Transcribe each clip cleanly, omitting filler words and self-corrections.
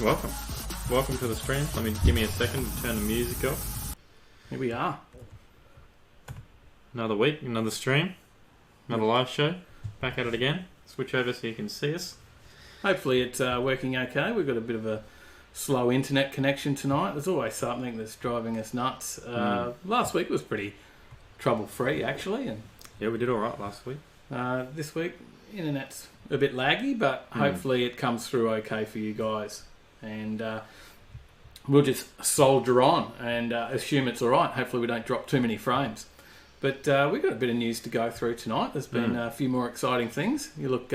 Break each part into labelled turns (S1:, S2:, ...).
S1: Welcome. Welcome to the stream. Give me a second to turn the music off.
S2: Here we are.
S1: Another week, another stream, another live show. Back at it again. Switch over so you can see us.
S2: Hopefully it's working okay. We've got a bit of a slow internet connection tonight. There's always something that's driving us nuts. Last week was pretty trouble-free, actually. And
S1: yeah, we did all right last week.
S2: this week, internet's a bit laggy, but hopefully it comes through okay for you guys. And we'll just soldier on and assume it's all right. Hopefully we don't drop too many frames. But we've got a bit of news to go through tonight. There's been a few more exciting things. You look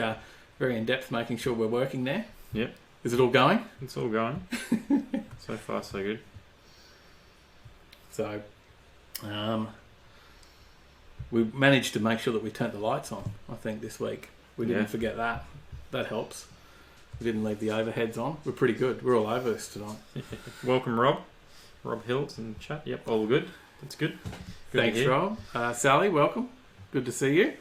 S2: very in-depth, making sure we're working there.
S1: Yep.
S2: Is it all going?
S1: It's all going. So far, so good.
S2: So, we managed to make sure that we turned the lights on, I think, this week. We didn't forget that. That helps. We didn't leave the overheads on. We're pretty good. We're all over this tonight.
S1: Welcome, Rob. Rob Hills in the chat. Yep, all good. That's good.
S2: Thanks, Rob. Sally, welcome. Good to see you.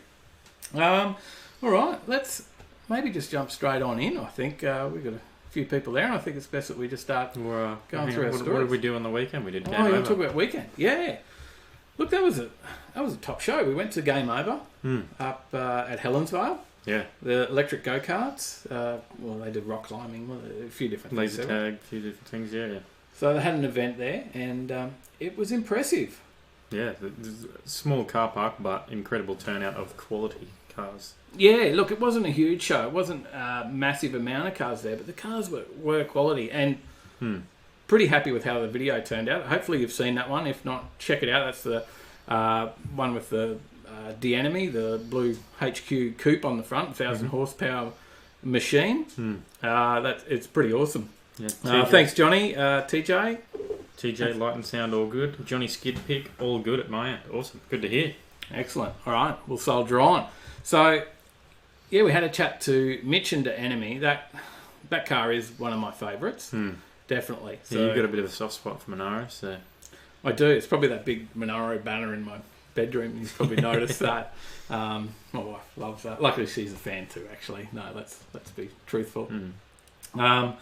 S2: All right, let's maybe just jump straight on in. I think we've got a few people there, and I think it's best that we just start going through our stories.
S1: What did we do on the weekend? We did Game
S2: Over.
S1: Over.
S2: You talk about weekend? Yeah. Look, that was a top show. We went to Game Over up at Helensvale.
S1: Yeah.
S2: The electric go-karts. Well, they did rock climbing, a few different things.
S1: Laser tag, a few different things, yeah.
S2: So they had an event there, and it was impressive.
S1: Yeah, small car park, but incredible turnout of quality cars.
S2: Yeah, look, it wasn't a huge show. It wasn't a massive amount of cars there, but the cars were quality, and pretty happy with how the video turned out. Hopefully you've seen that one. If not, check it out. That's the one with the D-Enemy, the blue HQ coupe on the front, 1,000 horsepower machine. It's pretty awesome.
S1: Yeah,
S2: thanks, Johnny. TJ?
S1: TJ, light and sound, all good. Johnny Skid Pick, all good at my end. Awesome. Good to hear.
S2: Excellent. All right, we'll soldier on. So, yeah, we had a chat to Mitch and to Enemy. That car is one of my favourites, definitely. So,
S1: yeah, you've got a bit of a soft spot for Monaro, so...
S2: I do. It's probably that big Monaro banner in my bedroom. You've probably noticed that. My wife loves that. Luckily, she's a fan too, actually. No, let's be truthful. That's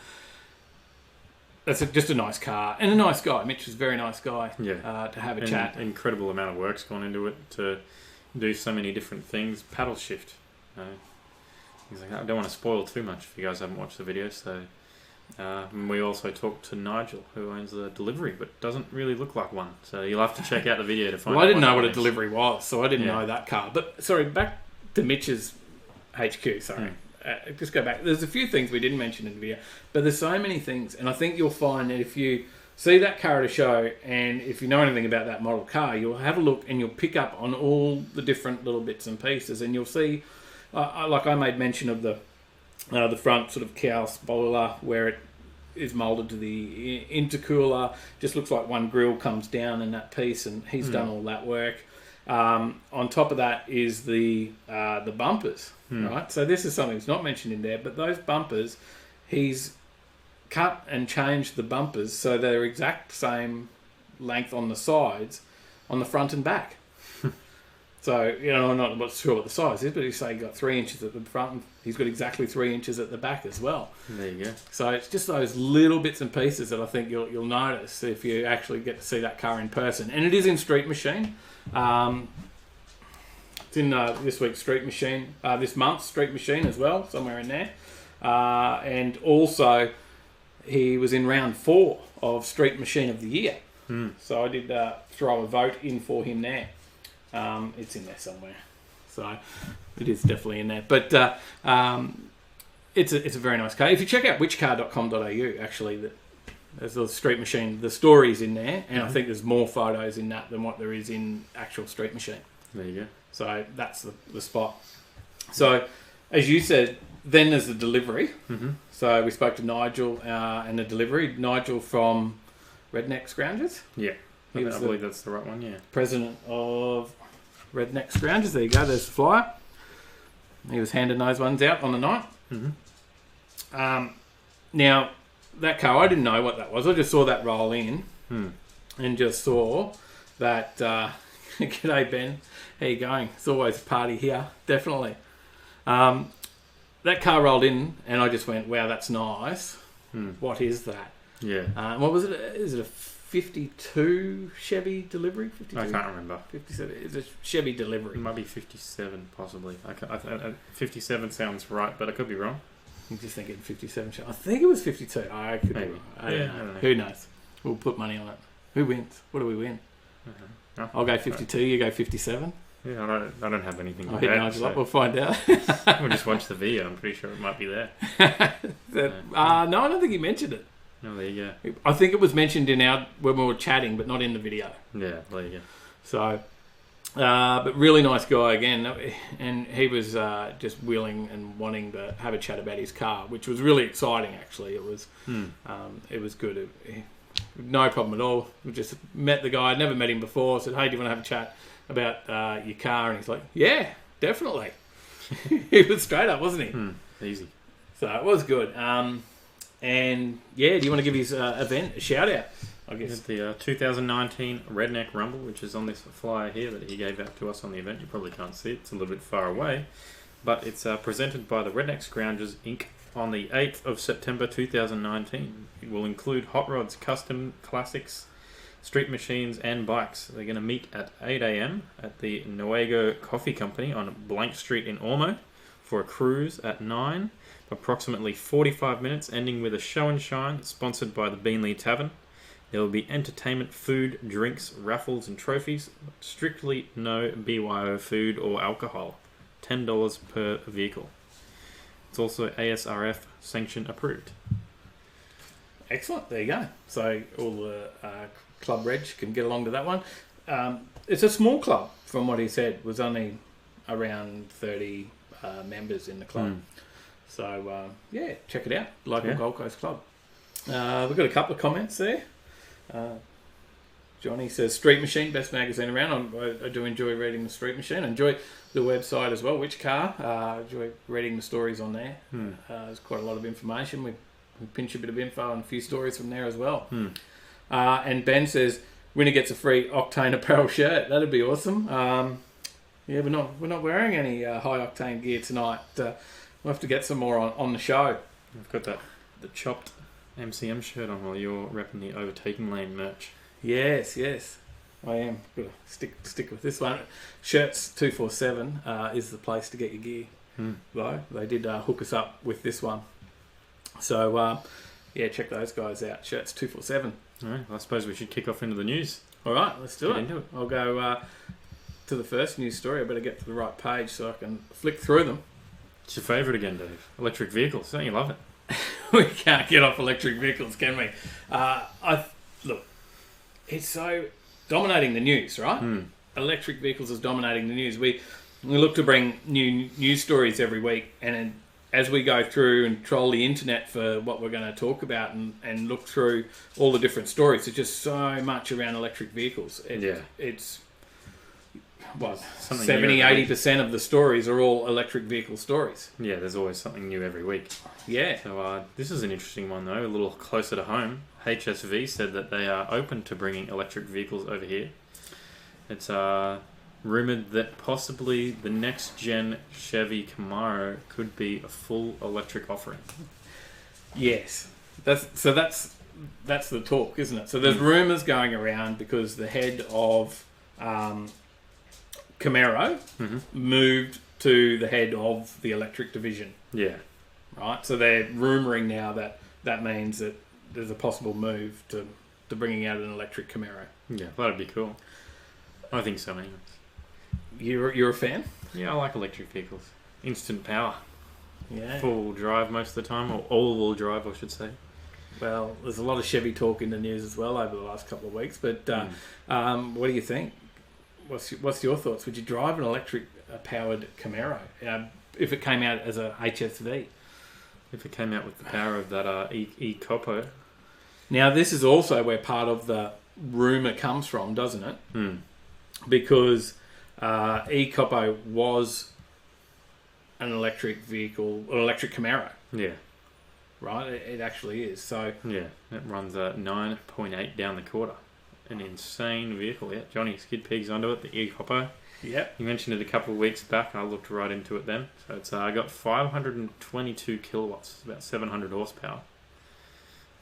S2: just a nice car and a nice guy. Mitch is a very nice guy to have a chat.
S1: Incredible amount of work's gone into it to do so many different things. Paddle shift. He's like, I don't want to spoil too much if you guys haven't watched the video. So we also talked to Nigel, who owns the delivery, but doesn't really look like one. So you'll have to check out the video to find out.
S2: Well, I didn't know what a delivery was, so I didn't know that car. But, sorry, back to Mitch's HQ, sorry. Just go back. There's a few things we didn't mention in the video, but there's so many things, and I think you'll find that if you see that car at a show, and if you know anything about that model car, you'll have a look and you'll pick up on all the different little bits and pieces, and you'll see, like I made mention of the front sort of cowl spoiler where it is moulded to the intercooler. Just looks like one grill comes down in that piece, and he's done all that work. On top of that is the bumpers, right? So this is something that's not mentioned in there, but those bumpers, he's cut and changed the bumpers so they're exact same length on the sides, on the front and back. So, I'm not sure what the size is, but he's saying he got 3 inches at the front, and he's got exactly 3 inches at the back as well.
S1: There you go.
S2: So it's just those little bits and pieces that I think you'll notice if you actually get to see that car in person. And it is in Street Machine. It's in this week's Street Machine, this month's Street Machine as well, somewhere in there. And also, he was in round 4 of Street Machine of the Year. So I did throw a vote in for him there. It's in there somewhere. So it is definitely in there. But it's a very nice car. If you check out whichcar.com.au, actually, there's the Street Machine, the story's in there, and I think there's more photos in that than what there is in actual Street Machine.
S1: There you go.
S2: So that's the spot. So, as you said, then there's the delivery. So we spoke to Nigel and the delivery. Nigel from Redneck Scroungers.
S1: Yeah, I believe that's the right one, yeah.
S2: President of Redneck Scroungers. There you go, there's the flyer. He was handing those ones out on the night. Now, that car, I didn't know what that was. I just saw that roll in and just saw that... G'day, Ben. How you going? It's always a party here, definitely. That car rolled in, and I just went, wow, that's nice. what is that?
S1: Yeah.
S2: What was it? Is it a 52 Chevy delivery? 52?
S1: I can't remember.
S2: 57. It's a Chevy delivery.
S1: It might be 57, possibly. 57 sounds right, but I could be wrong.
S2: I'm just thinking 57. I think it was 52. I could be wrong. I don't know. Who knows? We'll put money on it. Who wins? What do we win?
S1: No,
S2: I'll go 52. You go 57.
S1: Yeah, I don't have anything to
S2: hit
S1: add.
S2: Nigel up. We'll find out.
S1: We'll just watch the video. I'm pretty sure it might be there.
S2: No, I don't think he mentioned it.
S1: No, there you go.
S2: I think it was mentioned when we were chatting, but not in the video.
S1: Yeah, there you go.
S2: So, but really nice guy again, and he was just willing and wanting to have a chat about his car, which was really exciting. Actually, it was good. No problem at all. We just met the guy. I'd never met him before. Said, "Hey, do you want to have a chat about your car?" And he's like, "Yeah, definitely." He was straight up, wasn't he?
S1: Easy.
S2: So it was good. And yeah, do you want to give his event a shout out? I guess
S1: the 2019 Redneck Rumble, which is on this flyer here that he gave out to us on the event. You probably can't see it; it's a little bit far away, but it's presented by the Redneck Scroungers Inc. on the 8th of September 2019. It will include hot rods, custom classics, street machines, and bikes. They're going to meet at 8 a.m. at the Nuego Coffee Company on Blank Street in Ormo for a cruise at 9. Approximately 45 minutes, ending with a show and shine sponsored by the Beanley Tavern. There will be entertainment, food, drinks, raffles, and trophies. Strictly no BYO food or alcohol. $10 per vehicle. It's also ASRF sanction approved.
S2: Excellent. There you go. So all the club reg can get along to that one. It's a small club, from what he said. Was only around 30 members in the club. So, yeah, check it out. Local Gold Coast Club. We've got a couple of comments there. Johnny says, Street Machine, best magazine around. I do enjoy reading the Street Machine. I enjoy the website as well, Which Car. I enjoy reading the stories on there. There's quite a lot of information. We pinch a bit of info and a few stories from there as well. And Ben says, winner gets a free Octane apparel shirt. That'd be awesome. Yeah, we're not wearing any high Octane gear tonight. We'll have to get some more on the show.
S1: I've got the chopped MCM shirt on while you're repping the Overtaking Lane merch.
S2: Yes, I am. Got to stick with this one. Shirts 247 is the place to get your gear. Though they did hook us up with this one. So yeah, check those guys out. Shirts 247.
S1: All right. Well, I suppose we should kick off into the news.
S2: All right, let's do it.
S1: Into it.
S2: I'll go to the first news story. I better get to the right page so I can flick through them.
S1: It's your favourite again, Dave. Electric vehicles. Don't you love it?
S2: We can't get off electric vehicles, can we? Look, it's so dominating the news, right? Electric vehicles is dominating the news. We look to bring new news stories every week, and as we go through and troll the internet for what we're going to talk about and look through all the different stories, there's just so much around electric vehicles. It's 70-80% of the stories are all electric vehicle stories.
S1: Yeah, there's always something new every week.
S2: Yeah.
S1: So this is an interesting one, though, a little closer to home. HSV said that they are open to bringing electric vehicles over here. It's rumoured that possibly the next-gen Chevy Camaro could be a full electric offering. Yes. That's the talk, isn't it? So there's rumours going around because the head of Camaro moved to the head of the electric division. Yeah. Right? So they're rumouring now that means that there's a possible move to bringing out an electric Camaro. Yeah, that'd be cool. I think so, anyways. You're a fan? Yeah, I like electric vehicles. Instant power. Yeah. Full drive most of the time, or all-wheel drive, I should say. Well, there's a lot of Chevy talk in the news as well over the last couple of weeks, but what do you think? What's your thoughts? Would you drive an electric-powered Camaro if it came out as a HSV? If it came out with the power of that e-Copo. Now, this is also where part of the rumour comes from, doesn't it? Because e-Copo was an electric vehicle, an electric Camaro. Yeah. Right? It actually is. So yeah, it runs 9.8 down the quarter. An insane vehicle, yeah. Johnny Skid Pig's onto it, the e-Copo. Yep. You mentioned it a couple of weeks back, and I looked right into it then. So it's got 522 kilowatts, about 700 horsepower.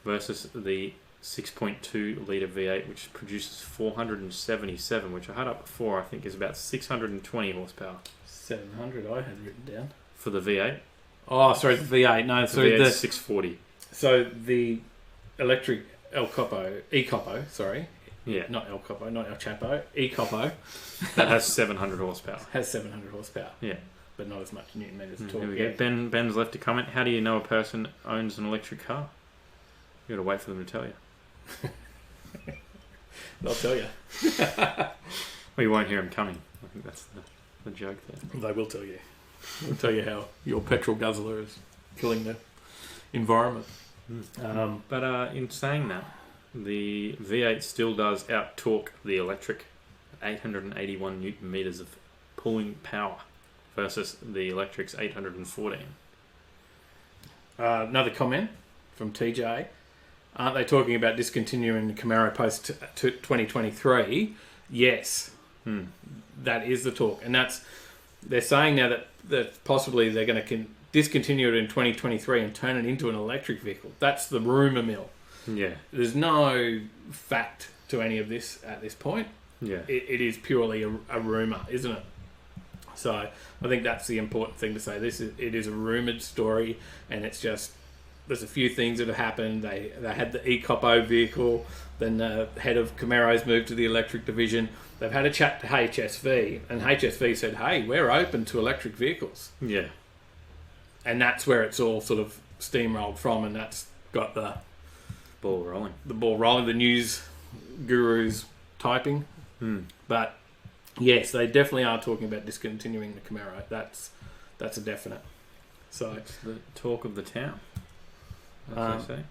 S1: versus the 6.2 litre V8, which produces 477, which I had up before, I think is about 620 horsepower.
S2: 700 I had written down.
S1: For the V8?
S2: Oh, sorry, the V8. No, so
S1: the 640.
S2: So the electric E-Copo, sorry.
S1: Yeah.
S2: Not El Copo, not El Chapo. E-Copo.
S1: That has 700 horsepower.
S2: Has 700 horsepower.
S1: Yeah.
S2: But not as much Newton meters at all.
S1: Here we go. Ben's left a comment. How do you know a person owns an electric car? You got to wait for them to tell you.
S2: They'll tell you.
S1: Well, you won't hear them coming. I think that's the joke there.
S2: They will tell you. They'll tell you how your petrol guzzler is killing the environment.
S1: But in saying that, the V8 still does out-torque the electric at 881 Newton meters of pulling power versus the electric's 814.
S2: Another comment from TJ. Aren't they talking about discontinuing the Camaro post 2023? Yes. That is the talk. And they're saying now that possibly they're going to discontinue it in 2023 and turn it into an electric vehicle. That's the rumour mill.
S1: Yeah.
S2: There's no fact to any of this at this point.
S1: Yeah.
S2: It is purely a rumour, isn't it? So I think that's the important thing to say. It is a rumoured story, and it's just there's a few things that have happened. They had the E-Copo vehicle, then the head of Camaro's moved to the electric division. They've had a chat to HSV, and HSV said, "Hey, we're open to electric vehicles."
S1: Yeah.
S2: And that's where it's all sort of steamrolled from, and that's got the
S1: ball rolling.
S2: The news gurus typing. But yes, they definitely are talking about discontinuing the Camaro. That's a definite. So
S1: it's the talk of the town, as they say.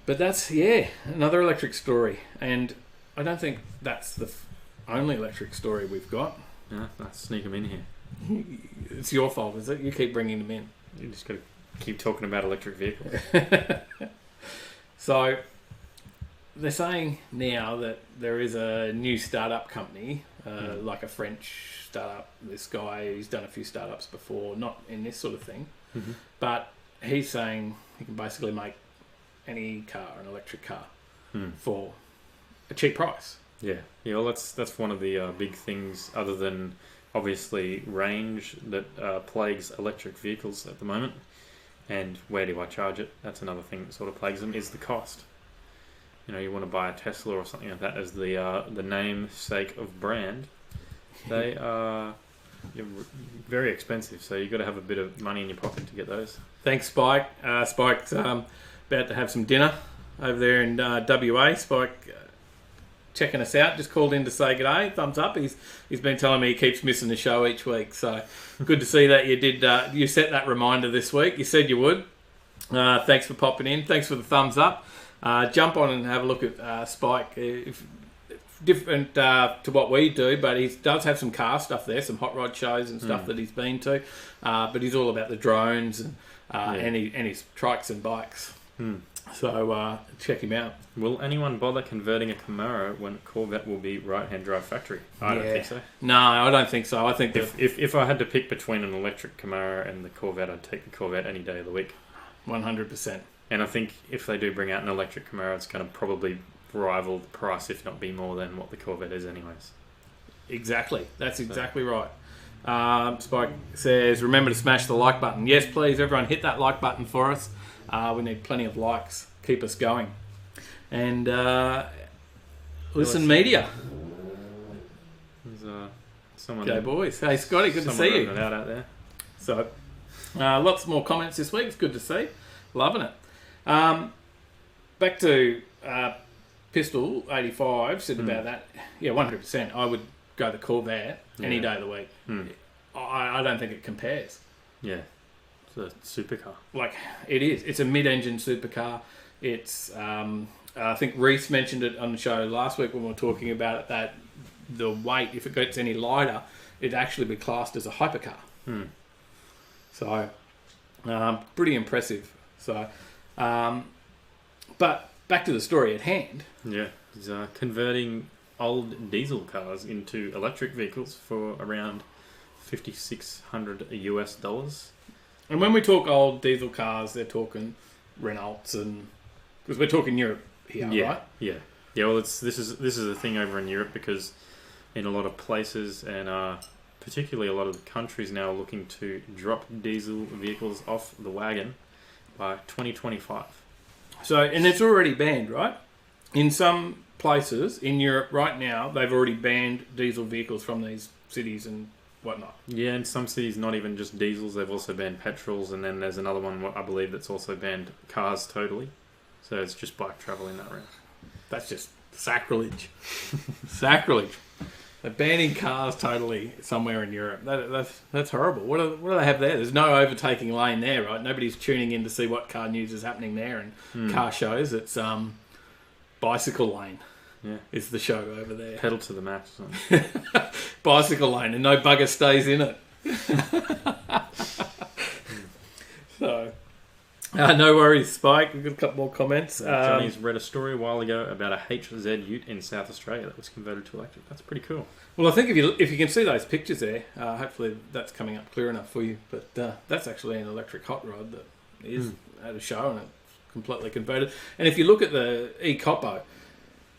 S2: But that's another electric story, and I don't think that's the only electric story we've got.
S1: No, let's sneak them in here.
S2: It's your fault, is it? You keep bringing them in.
S1: You just got to keep talking about electric vehicles.
S2: So they're saying now that there is a new startup company, like a French startup. This guy, he's done a few startups before, not in this sort of thing, but he's saying he can basically make any car an electric car for a cheap price.
S1: Yeah. Well, that's one of the big things, other than obviously range, that plagues electric vehicles at the moment. And where do I charge it? That's another thing that sort of plagues them, is the cost. You know, you want to buy a Tesla or something like that as the namesake of brand. They are very expensive, so you've got to have a bit of money in your pocket to get those. Thanks,
S2: Spike. Spike's about to have some dinner over there in WA. Spike checking us out. Just called in to say g'day. Thumbs up. He's been telling me he keeps missing the show each week. So good to see that you did. You set that reminder this week. You said you would. Thanks for popping in. Thanks for the thumbs up. Jump on and have a look at Spike. Different to what we do, but he does have some car stuff there, some hot rod shows and stuff that he's been to. But he's all about the drones and his trikes and bikes. So check him out.
S1: Will anyone bother converting a Camaro when Corvette will be right-hand drive factory? I don't think so.
S2: No, I don't think so. I think
S1: if I had to pick between an electric Camaro and the Corvette, I'd take the Corvette any day of the week.
S2: 100%.
S1: And I think if they do bring out an electric Camaro, it's going to probably rival the price, if not be more than what the Corvette is anyways.
S2: Exactly. That's exactly right. Spike says, remember to smash the like button. Yes, please, everyone hit that like button for us. We need plenty of likes. Keep us going. And listen media.
S1: There's someone.
S2: Okay, boys. Hey, Scotty, good to see you.
S1: Out there.
S2: So, lots more comments this week. It's good to see. Loving it. Back to Pistol 85 said about that. Yeah, 100%. I would go the Corvette any day of the week. I don't think it compares.
S1: Yeah. It's a supercar.
S2: Like, it is. It's a mid-engine supercar. It's, I think Reese mentioned it on the show last week when we were talking about it, that the weight, if it gets any lighter, it'd actually be classed as a hypercar. So, pretty impressive. So, but back to the story at hand.
S1: Yeah, he's converting old diesel cars into electric vehicles for around $5,600 US.
S2: And when we talk old diesel cars, they're talking Renaults and Because we're talking Europe here, right?
S1: Yeah. Well, this is a thing over in Europe because in a lot of places and particularly a lot of the countries now are looking to drop diesel vehicles off the wagon by 2025.
S2: So, and it's already banned, right? In some places in Europe right now, they've already banned diesel vehicles from these cities and whatnot.
S1: Yeah, in some cities, not even just diesels, they've also banned petrols, and then there's another one, I believe, that's also banned cars totally. So it's just bike travel in that route.
S2: That's just sacrilege. Sacrilege. They're banning cars totally somewhere in Europe. That's horrible. What do they have there? There's no overtaking lane there, right? Nobody's tuning in to see what car news is happening there and car shows. It's bicycle lane.
S1: Yeah,
S2: is the show over there.
S1: Pedal to the max.
S2: Bicycle lane, and no bugger stays in it. So, no worries, Spike. We've got a couple more comments.
S1: Johnny's read a story a while ago about a HZ Ute in South Australia that was converted to electric. That's pretty cool.
S2: Well, I think if you can see those pictures there, hopefully that's coming up clear enough for you. But that's actually an electric hot rod that is at a show and it's completely converted. And if you look at the e-Coppo,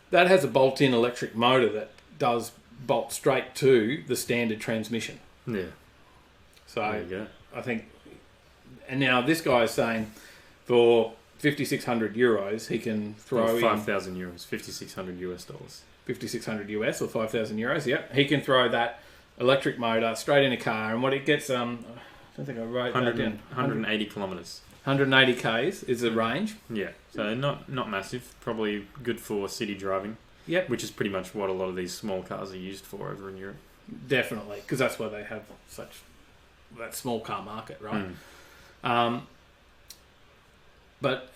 S2: that has a bolt-in electric motor that does bolt straight to the standard transmission.
S1: Yeah.
S2: So
S1: there you go.
S2: I think, and now this guy is saying for 5,600 euros he can throw in
S1: 5,000 euros, 5,600 US dollars.
S2: 5,600 US or 5,000 euros. Yep, he can throw that electric motor straight in a car, and what it gets, I don't think I wrote that down.
S1: 180 kilometres.
S2: 180 k's is the range.
S1: Yeah, so not massive. Probably good for city driving.
S2: Yep.
S1: Which is pretty much what a lot of these small cars are used for over in Europe.
S2: Definitely, because that's why they have that small car market, right? But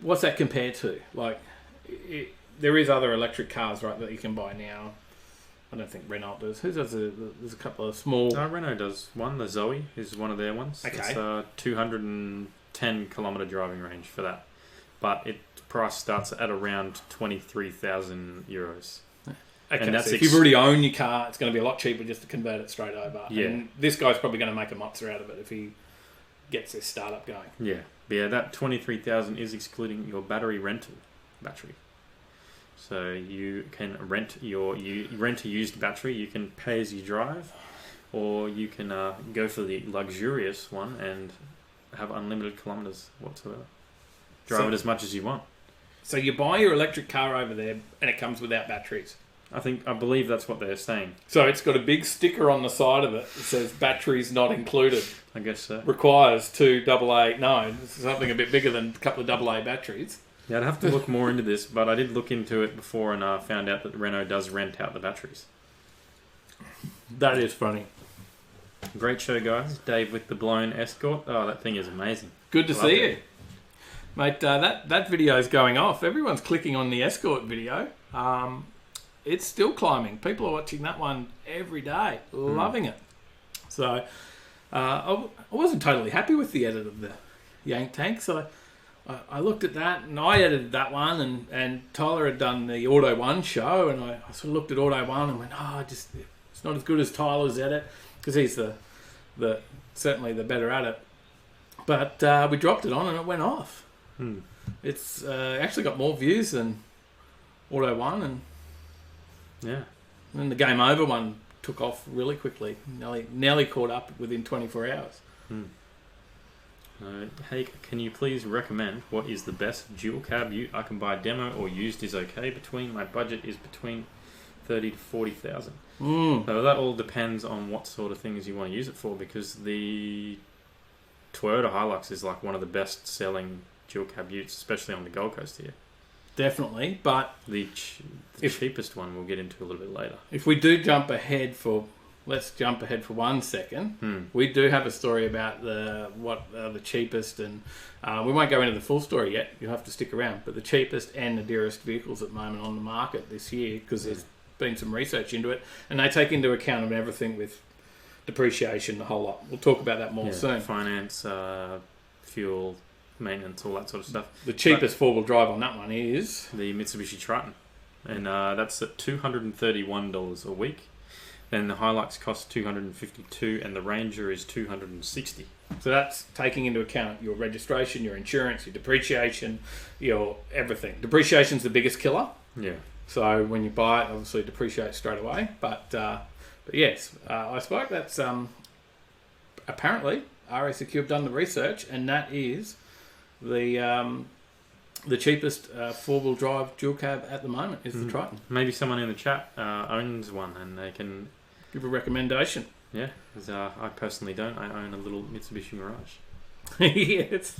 S2: what's that compared to? Like, there is other electric cars, right, that you can buy now. I don't think Renault does. Who does? There's a couple of small.
S1: Renault does one. The Zoe is one of their ones.
S2: Okay.
S1: It's 210 kilometre driving range for that, but its price starts at around 23,000 euros.
S2: Okay,
S1: and that's
S2: so if you've already owned your car, it's going to be a lot cheaper just to convert it straight over.
S1: Yeah.
S2: And this guy's probably going to make a mozza out of it if he gets this startup going.
S1: Yeah. But yeah, that 23,000 is excluding your battery. So you can rent a used battery. You can pay as you drive, or you can go for the luxurious one and have unlimited kilometres whatsoever. Drive it as much as you want.
S2: So you buy your electric car over there, and it comes without batteries.
S1: I believe that's what they're saying.
S2: So it's got a big sticker on the side of it that says batteries not included.
S1: I guess so.
S2: Requires 2 AA. No, this is something a bit bigger than a couple of AA batteries.
S1: Yeah, I'd have to look more into this, but I did look into it before and found out that Renault does rent out the batteries.
S2: That is funny.
S1: Great show, guys. Dave with the blown Escort. Oh, that thing is amazing.
S2: Good to see you. Mate, that video is going off. Everyone's clicking on the Escort video. It's still climbing. People are watching that one every day. Loving it. So, I wasn't totally happy with the edit of the Yank Tank, so I looked at that, and I edited that one, and Tyler had done the Auto 1 show, and I sort of looked at Auto 1 and went, it's not as good as Tyler's edit, because he's the certainly the better at it. But we dropped it on, and it went off. It's actually got more views than Auto 1, and then the Game Over one took off really quickly. Nearly caught up within 24 hours.
S1: Hey, can you please recommend what is the best dual cab ute I can buy? Demo or used is okay. My budget is between 30 to 40,000. So that all depends on what sort of things you want to use it for, because the Toyota Hilux is like one of the best selling dual cab utes, especially on the Gold Coast here.
S2: Definitely, but
S1: the cheapest one we'll get into a little bit later.
S2: If we do let's jump ahead for 1 second. We do have a story about the cheapest, and we won't go into the full story yet. You'll have to stick around. But the cheapest and the dearest vehicles at the moment on the market this year, because there's been some research into it, and they take into account of everything with depreciation, the whole lot. We'll talk about that more soon.
S1: Finance, fuel, maintenance, all that sort of stuff.
S2: The cheapest four-wheel drive on that one is
S1: the Mitsubishi Triton, and that's at $231 a week. Then the Hilux costs $252, and the Ranger is $260.
S2: So that's taking into account your registration, your insurance, your depreciation, your everything. Depreciation's the biggest killer.
S1: Yeah.
S2: So when you buy it, obviously it depreciates straight away. But yes, I spoke. That's apparently RACQ have done the research, and that is the cheapest four-wheel drive dual cab at the moment is the Triton.
S1: Maybe someone in the chat owns one, and they can
S2: give a recommendation.
S1: Yeah, because I personally don't. I own a little Mitsubishi Mirage.
S2: Yes.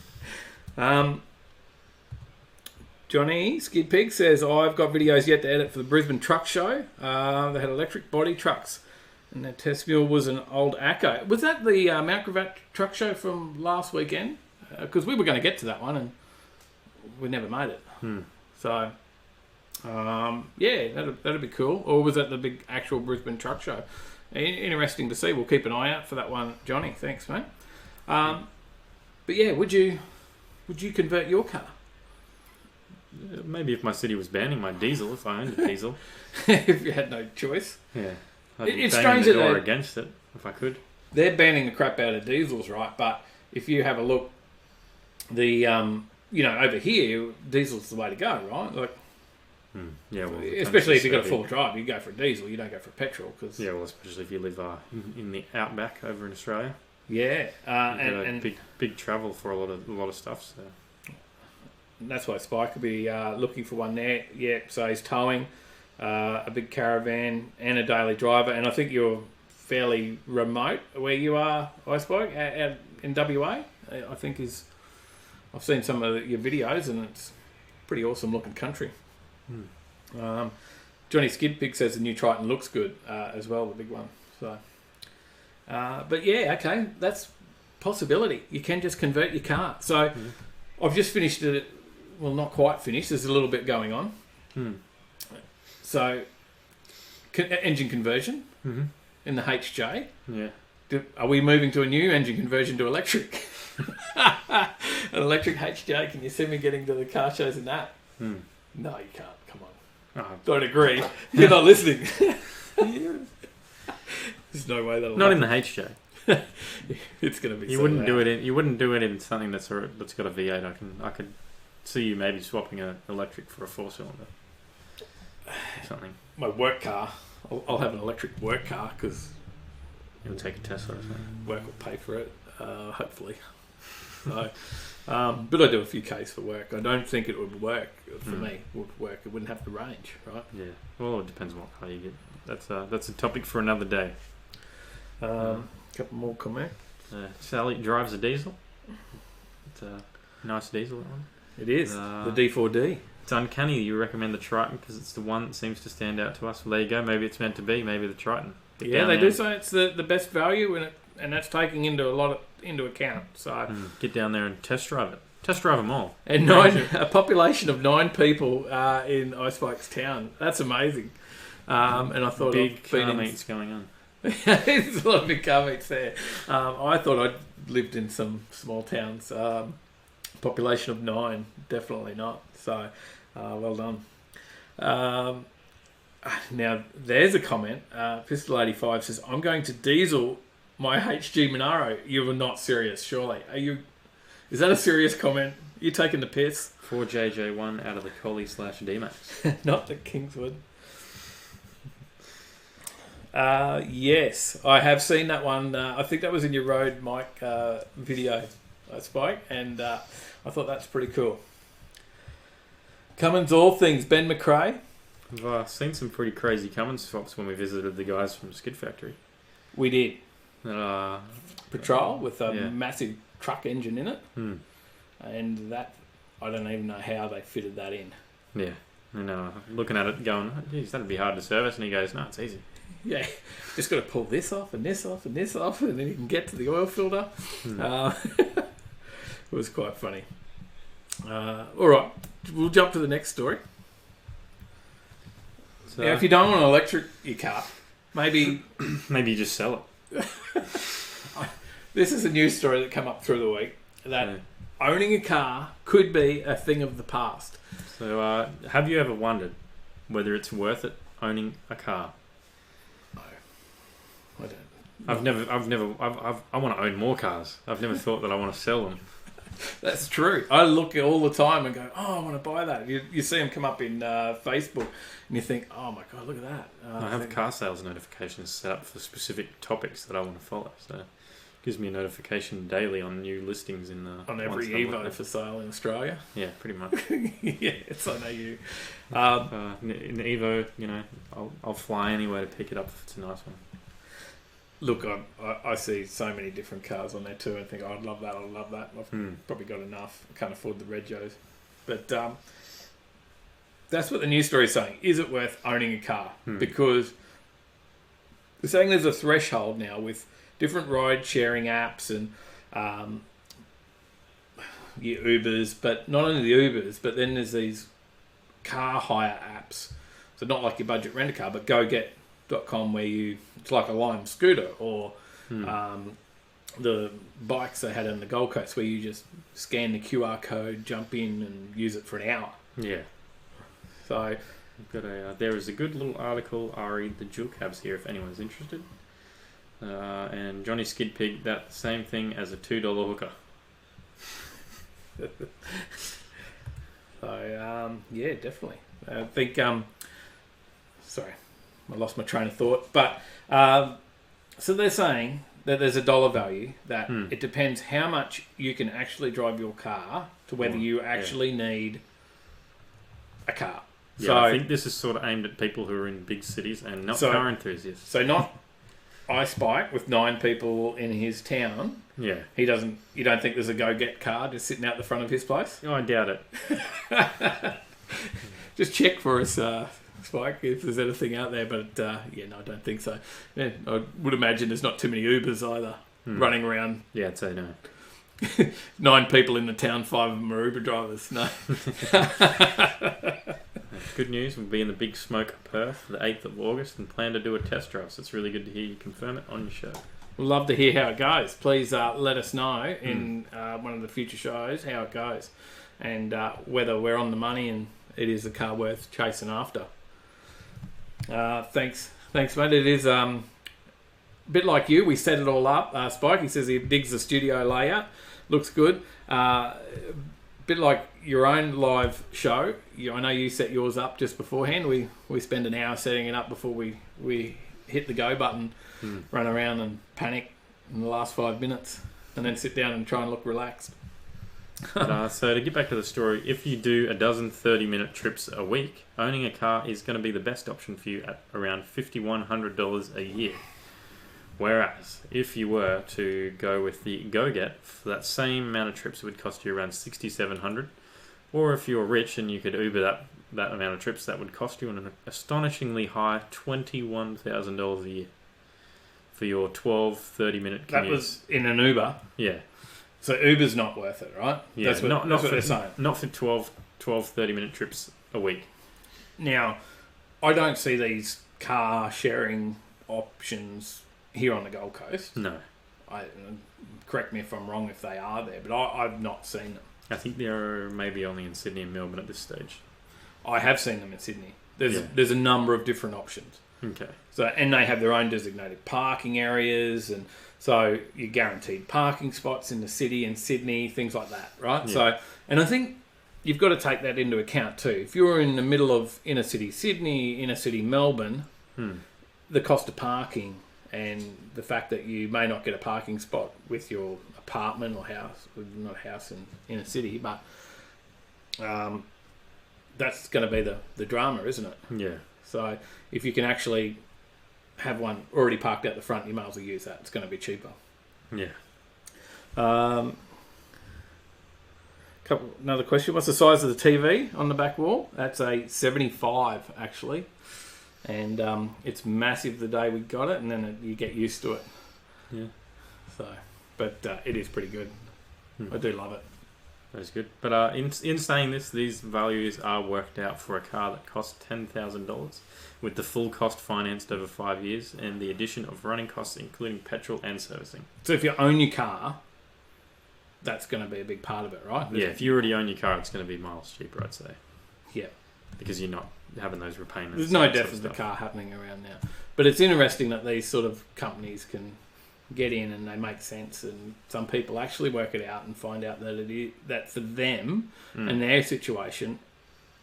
S2: Johnny Skid Pig says, I've got videos yet to edit for the Brisbane Truck Show. They had electric body trucks, and their test mule was an old Acco. Was that the Mount Gravatt Truck Show from last weekend? Because we were going to get to that one, and we never made it. So, yeah, that'd be cool. Or was that the big actual Brisbane Truck Show? Interesting to see. We'll keep an eye out for that one, Johnny. Thanks, mate. But yeah, would you convert your car?
S1: Maybe if my city was banning my diesel, if I owned a diesel.
S2: If you had no choice.
S1: Yeah.
S2: It's strange that
S1: they're against it, if I could.
S2: They're banning the crap out of diesels, right? But if you have a look, the over here, diesel's the way to go, right? Like,
S1: yeah, well,
S2: especially if you've got a full drive, you go for a diesel, you don't go for a petrol. Cause
S1: yeah, well, especially if you live in the outback over in Australia.
S2: Yeah,
S1: and big travel for a lot of stuff. So
S2: that's why Spike could be looking for one there. Yeah, so he's towing a big caravan and a daily driver, and I think you're fairly remote where you are. I spoke out in WA. I think I've seen some of your videos, and it's pretty awesome looking country. Johnny Skidpig says the new Triton looks good as well, the big one. So, but yeah, okay, that's possibility. You can just convert your car. So I've just finished it. Well, not quite finished. There's a little bit going on. So engine conversion in the HJ.
S1: Yeah.
S2: Are we moving to a new engine conversion to electric? An electric HJ. Can you see me getting to the car shows in that? No, you can't. Come on.
S1: Oh.
S2: Don't agree. You're not listening. There's no way that'll
S1: not
S2: happen.
S1: In the HJ.
S2: It's going to be.
S1: You wouldn't do it. You wouldn't do it in something that's got a V8. I could see you maybe swapping an electric for a 4-cylinder. Something.
S2: My work car. I'll have an electric work car because
S1: you'll take a Tesla or something.
S2: Work will pay for it. Hopefully. So, but I do a few Ks for work. I don't think it would work for me. It would work. It wouldn't have the range, right?
S1: Yeah. Well, it depends on what car you get. That's a topic for another day.
S2: Couple more comments.
S1: Sally drives a diesel. It's a nice diesel, that one.
S2: It is. The D4D.
S1: It's uncanny you recommend the Triton because it's the one that seems to stand out to us. Well, there you go. Maybe it's meant to be. Maybe the Triton.
S2: Yeah, they do say it's the best value in it, and that's taking into account. So
S1: get down there and test drive it. Test drive them all.
S2: And a population of 9 people in Icebike's town. That's amazing. And I thought
S1: big car meets going on.
S2: There's a lot of big car meets there. I thought I'd lived in some small towns. Population of 9, definitely not. So, well done. Now, there's a comment. Pistol 85 says, I'm going to diesel my HG Monaro. You were not serious, surely. Is that a serious comment? You taking the piss?
S1: 4JJ1 out of the Collie/D-Max.
S2: Not the Kingswood. Yes, I have seen that one. I think that was in your Road Mike video, I spoke, and I thought that's pretty cool. Cummins All Things, Ben McRae.
S1: I've seen some pretty crazy Cummins swaps when we visited the guys from Skid Factory.
S2: We did.
S1: Patrol
S2: with a massive truck engine in it. And that, I don't even know how they fitted that in.
S1: Yeah. And looking at it going, geez, that'd be hard to service. And he goes, no, it's easy.
S2: Yeah, just got to pull this off and this off and this off, and then you can get to the oil filter. It was quite funny. All right, we'll jump to the next story. So, now, if you don't want to electric your car, maybe
S1: you just sell it.
S2: This is a news story that came up through the week that owning a car could be a thing of the past.
S1: So, have you ever wondered whether it's worth it owning a car?
S2: No, I don't.
S1: I want to own more cars. I've never thought that I want to sell them.
S2: That's true. I look all the time and go, oh, I want to buy that. You see them come up in Facebook and you think, oh my God, look at that.
S1: I have car sales notifications set up for specific topics that I want to follow. So it gives me a notification daily on new listings in the...
S2: On every Evo for sale in Australia?
S1: Yeah, pretty much.
S2: Yes, I know you.
S1: In the Evo, I'll fly anywhere to pick it up if it's a nice one.
S2: Look, I see so many different cars on there too and think, oh, I'd love that. I've probably got enough. I can't afford the Regos. But that's what the news story is saying. Is it worth owning a car? Because they're saying there's a threshold now with different ride-sharing apps and your Ubers, but not only the Ubers, but then there's these car hire apps. So not like your budget rent-a-car, but GoGet.com where it's like a Lime scooter or the bikes they had in the Gold Coast where you just scan the QR code, jump in and use it for an hour.
S1: Yeah. So there is a good little article. I'll read the dual cabs here if anyone's interested. And Johnny Skid Pig, that same thing as a $2 hooker.
S2: So yeah, definitely. I think sorry, I lost my train of thought. But so they're saying that there's a dollar value that it depends how much you can actually drive your car to whether you actually need a car.
S1: Yeah,
S2: so
S1: I think this is sort of aimed at people who are in big cities and not car enthusiasts.
S2: So not Ice Bike with 9 people in his town.
S1: Yeah.
S2: You don't think there's a Go-Get car just sitting out the front of his place?
S1: Oh, I doubt it.
S2: Just check for us, Spike, if there's anything out there. But no, I don't think so. Yeah, I would imagine there's not too many Ubers either running around.
S1: Yeah, I'd say no.
S2: 9 people in the town, 5 of them are Uber drivers. No.
S1: Good news, we'll be in the Big Smoke Perth the 8th of August and plan to do a test drive. So it's really good to hear you confirm it on your show.
S2: We'd love to hear how it goes. Please let us know in one of the future shows how it goes and whether we're on the money and it is a car worth chasing after. Thanks, mate. It is a bit like you. We set it all up. Spike, he says he digs the studio layout. Looks good. Bit like your own live show. I know you set yours up just beforehand. We spend an hour setting it up before we hit the go button, run around and panic in the last 5 minutes, and then sit down and try and look relaxed.
S1: So to get back to the story, if you do a dozen 30-minute trips a week, owning a car is going to be the best option for you at around $5,100 a year. Whereas, if you were to go with the Go-Get, for that same amount of trips, it would cost you around $6,700. Or if you're rich and you could Uber that amount of trips, that would cost you an astonishingly high $21,000 a year for your 12, 30-minute commute.
S2: That was in an Uber?
S1: Yeah.
S2: So Uber's not worth it, right?
S1: Yeah,
S2: that's what they're saying.
S1: Not for 12 30-minute trips a week.
S2: Now, I don't see these car sharing options here on the Gold Coast.
S1: No.
S2: Correct me if I'm wrong if they are there, but I've not seen them.
S1: I think they're maybe only in Sydney and Melbourne at this stage.
S2: I have seen them in Sydney. There's a number of different options.
S1: Okay.
S2: So and they have their own designated parking areas, and so you're guaranteed parking spots in the city and Sydney, things like that, right? Yeah. So, and I think you've got to take that into account too. If you're in the middle of inner city Sydney, inner city Melbourne, the cost of parking and the fact that you may not get a parking spot with your apartment or house, not a house in inner city, but that's going to be the drama, isn't it?
S1: Yeah.
S2: So if you can actually have one already parked out the front, you might as well use that. It's going to be cheaper.
S1: Yeah.
S2: Another question. What's the size of the TV on the back wall? That's a 75, actually. And it's massive the day we got it, and then you get used to it.
S1: Yeah.
S2: So, but it is pretty good. I do love it.
S1: That's good. But in saying this, these values are worked out for a car that costs $10,000 with the full cost financed over 5 years and the addition of running costs including petrol and servicing.
S2: So if you own your car, that's going to be a big part of it, right?
S1: Yeah, if you already own your car, it's going to be miles cheaper, I'd say.
S2: Yeah.
S1: Because you're not having those repayments.
S2: There's no death of the car happening around now. But it's interesting that these sort of companies can get in and they make sense, and some people actually work it out and find out that for them and their situation,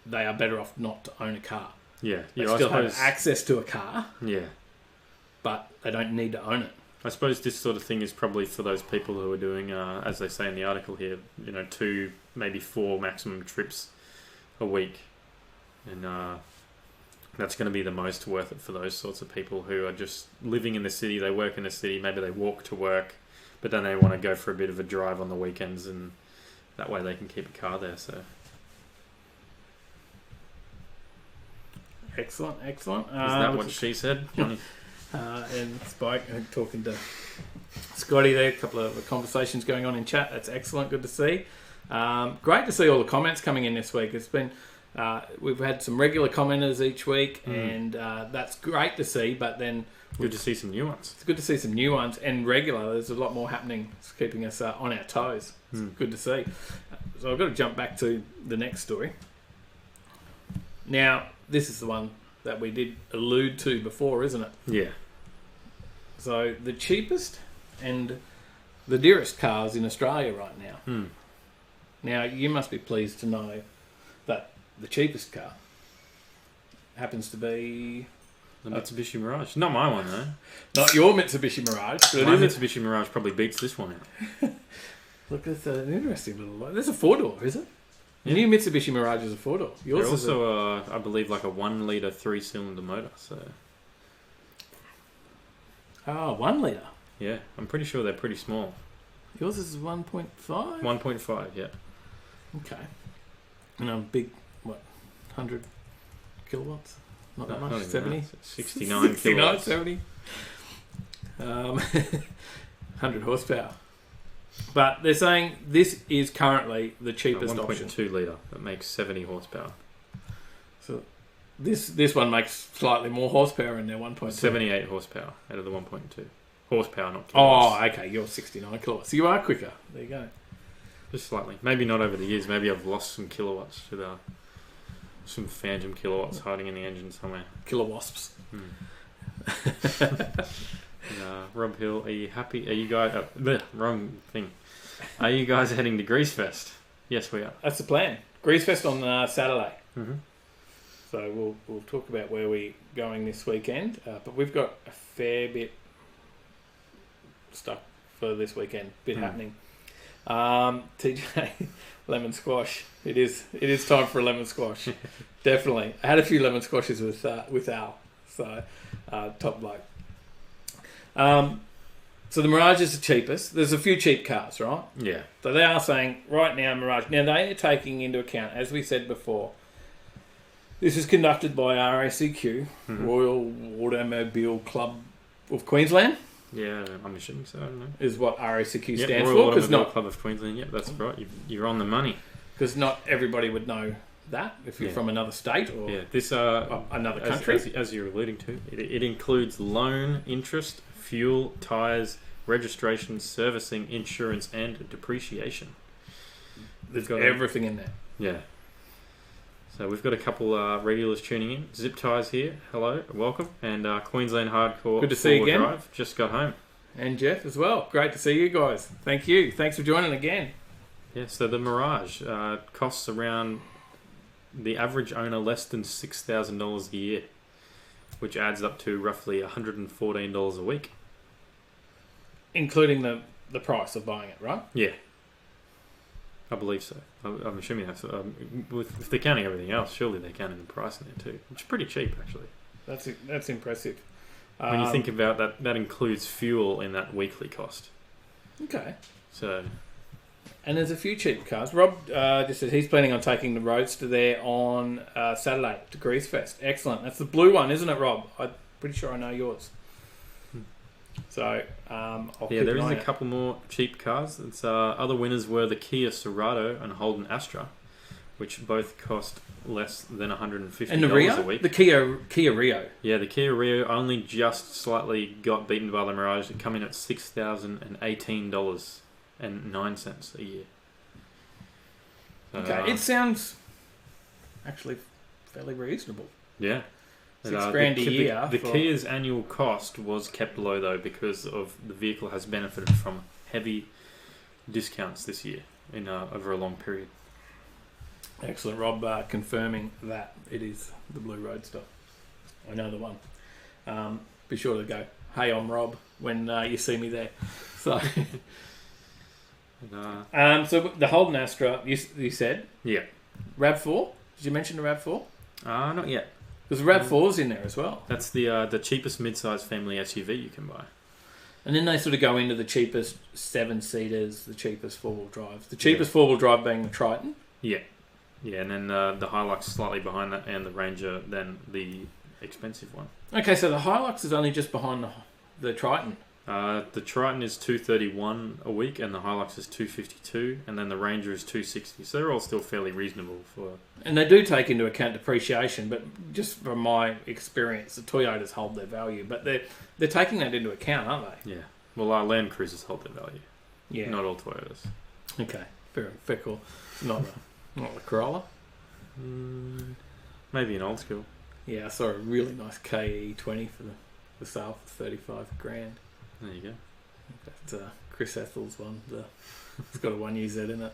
S2: they are better off not to own a car.
S1: Yeah.
S2: They still have access to a car.
S1: Yeah.
S2: But they don't need to own it.
S1: I suppose this sort of thing is probably for those people who are doing, as they say in the article here, 2, maybe 4 maximum trips a week. And that's going to be the most worth it for those sorts of people who are just living in the city. They work in the city. Maybe they walk to work, but then they want to go for a bit of a drive on the weekends, and that way they can keep a car there. So
S2: excellent.
S1: Is that what she said, Johnny?
S2: And Spike talking to Scotty there. A couple of conversations going on in chat. That's excellent. Good to see. Great to see all the comments coming in this week. It's been we've had some regular commenters each week, and that's great to see. But then
S1: good to see some new ones.
S2: It's good to see some new ones and regular. There's a lot more happening. It's keeping us on our toes. It's good to see. So I've got to jump back to the next story. Now, this is the one that we did allude to before, isn't it?
S1: Yeah.
S2: So the cheapest and the dearest cars in Australia right now. Now, you must be pleased to know that the cheapest car happens to be
S1: the Mitsubishi Mirage. Not my one, though.
S2: Not your Mitsubishi Mirage. But
S1: my Mitsubishi Mirage probably beats this one out.
S2: Look, it's an interesting little... There's a 4-door, is it? The new Mitsubishi Mirage is a 4-door.
S1: Yours is also, I believe, like a 1-litre 3-cylinder motor. So.
S2: 1 litre?
S1: Yeah, I'm pretty sure they're pretty small.
S2: Yours is 1.5?
S1: 1.5, yeah.
S2: Okay. And a big, 100 kilowatts? Not that much? 70?
S1: 69 kilowatts.
S2: 70. 100 horsepower. But they're saying this is currently the cheapest option.
S1: 1.2 litre that makes 70 horsepower.
S2: So this one makes slightly more horsepower in their 1.2.
S1: 78 horsepower out of the 1.2. Horsepower, not kilowatts.
S2: Oh, okay. You're 69 kilowatts. So you are quicker. There you go.
S1: Just slightly. Maybe not over the years. Maybe I've lost some kilowatts to some phantom kilowatts hiding in the engine somewhere.
S2: Kilowasps.
S1: Rob Hill, are you happy? Are you guys... wrong thing. Are you guys heading to Greasefest? Yes, we are.
S2: That's the plan. Greasefest on Saturday.
S1: Mm-hmm.
S2: So we'll talk about where we're going this weekend. But we've got a fair bit stuck for this weekend. Happening. TJ, lemon squash. It is time for a lemon squash. Definitely. I had a few lemon squashes with Al. So top bloke. So the Mirage is the cheapest. There's a few cheap cars, right?
S1: Yeah.
S2: So they are saying right now Mirage. Now they are taking into account, as we said before, this is conducted by RACQ, Royal Automobile Club of Queensland.
S1: Yeah, I'm assuming so. I don't know.
S2: Is what RACQ stands
S1: Royal
S2: for.
S1: Automobile Club of Queensland. Yeah, that's right. You're on the money.
S2: Because not everybody would know that if you're from another state or
S1: this
S2: another country.
S1: As you're alluding to, it includes loan, interest, fuel, tyres, registration, servicing, insurance, and depreciation.
S2: There's got everything in there.
S1: Yeah. So we've got a couple regulars tuning in. Zip Ties here. Hello, welcome. And Queensland Hardcore.
S2: Good to see you again.
S1: Drive. Just got home.
S2: And Jeff as well. Great to see you guys. Thank you. Thanks for joining again.
S1: Yeah, so the Mirage costs around the average owner less than $6,000 a year, which adds up to roughly $114 a week.
S2: Including the price of buying it, right?
S1: Yeah. I believe so. I'm assuming that's... if they're counting everything else, surely they're counting the price in there too, which is pretty cheap, actually.
S2: That's impressive.
S1: When you think about that includes fuel in that weekly cost.
S2: Okay.
S1: So...
S2: And there's a few cheap cars. Rob just says he's planning on taking the Roadster there on Saturday to Greasefest. Excellent. That's the blue one, isn't it, Rob? I'm pretty sure I know yours. So,
S1: there is a couple more cheap cars. It's other winners were the Kia Cerato and Holden Astra, which both cost less than $150
S2: and the Rio?
S1: A week.
S2: The Kia Rio.
S1: Yeah, the Kia Rio only just slightly got beaten by the Mirage. It come in at $6,018.09 a year.
S2: Okay, it sounds actually fairly reasonable.
S1: Yeah.
S2: $6,000 a year.
S1: The Kia's annual cost was kept low though because of the vehicle has benefited from heavy discounts this year in over a long period.
S2: Excellent, Rob, confirming that it is the Blue Roadster. I know the one. Be sure to go, "Hey, I'm Rob," when you see me there. So, so the Holden Astra, you said?
S1: Yeah.
S2: RAV4? Did you mention the RAV4?
S1: Not yet.
S2: There's RAV4's in there as well.
S1: That's the cheapest mid-size family SUV you can buy.
S2: And then they sort of go into the cheapest 7-seaters, the cheapest four-wheel drives. The cheapest four-wheel drive being the Triton.
S1: Yeah. Yeah, and then the Hilux slightly behind that, and the Ranger then the expensive one.
S2: Okay, so the Hilux is only just behind the Triton.
S1: The Triton is $231 a week, and the Hilux is $252, and then the Ranger is $260. So they're all still fairly reasonable for.
S2: And they do take into account depreciation, but just from my experience, the Toyotas hold their value, but they're taking that into account, aren't they?
S1: Yeah. Well, our Land Cruisers hold their value.
S2: Yeah.
S1: Not all Toyotas.
S2: Okay. Fair cool. Not the Corolla.
S1: Maybe an old school.
S2: Yeah, I saw a really nice KE20 for the sale for $35,000.
S1: There you go.
S2: That's Chris Ethel's one. It's got a 1UZ in it.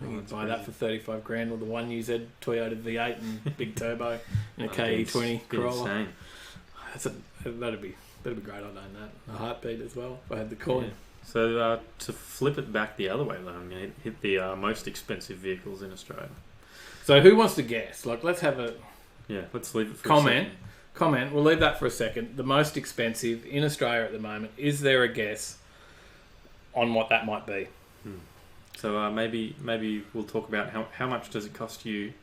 S2: I think you can buy that for $35,000 with a 1UZ Toyota V8 and big turbo and a KE20 Corolla. Insane. That'd be great. I'd own that. A heartbeat as well. If I had the coin.
S1: Yeah. So to flip it back the other way, though, I'm going to hit the most expensive vehicles in Australia.
S2: So who wants to guess? Let's have a
S1: let's leave it for
S2: comment.
S1: a second.
S2: We'll leave that for a second. The most expensive in Australia at the moment. Is there a guess on what that might be?
S1: So maybe we'll talk about how much does it cost you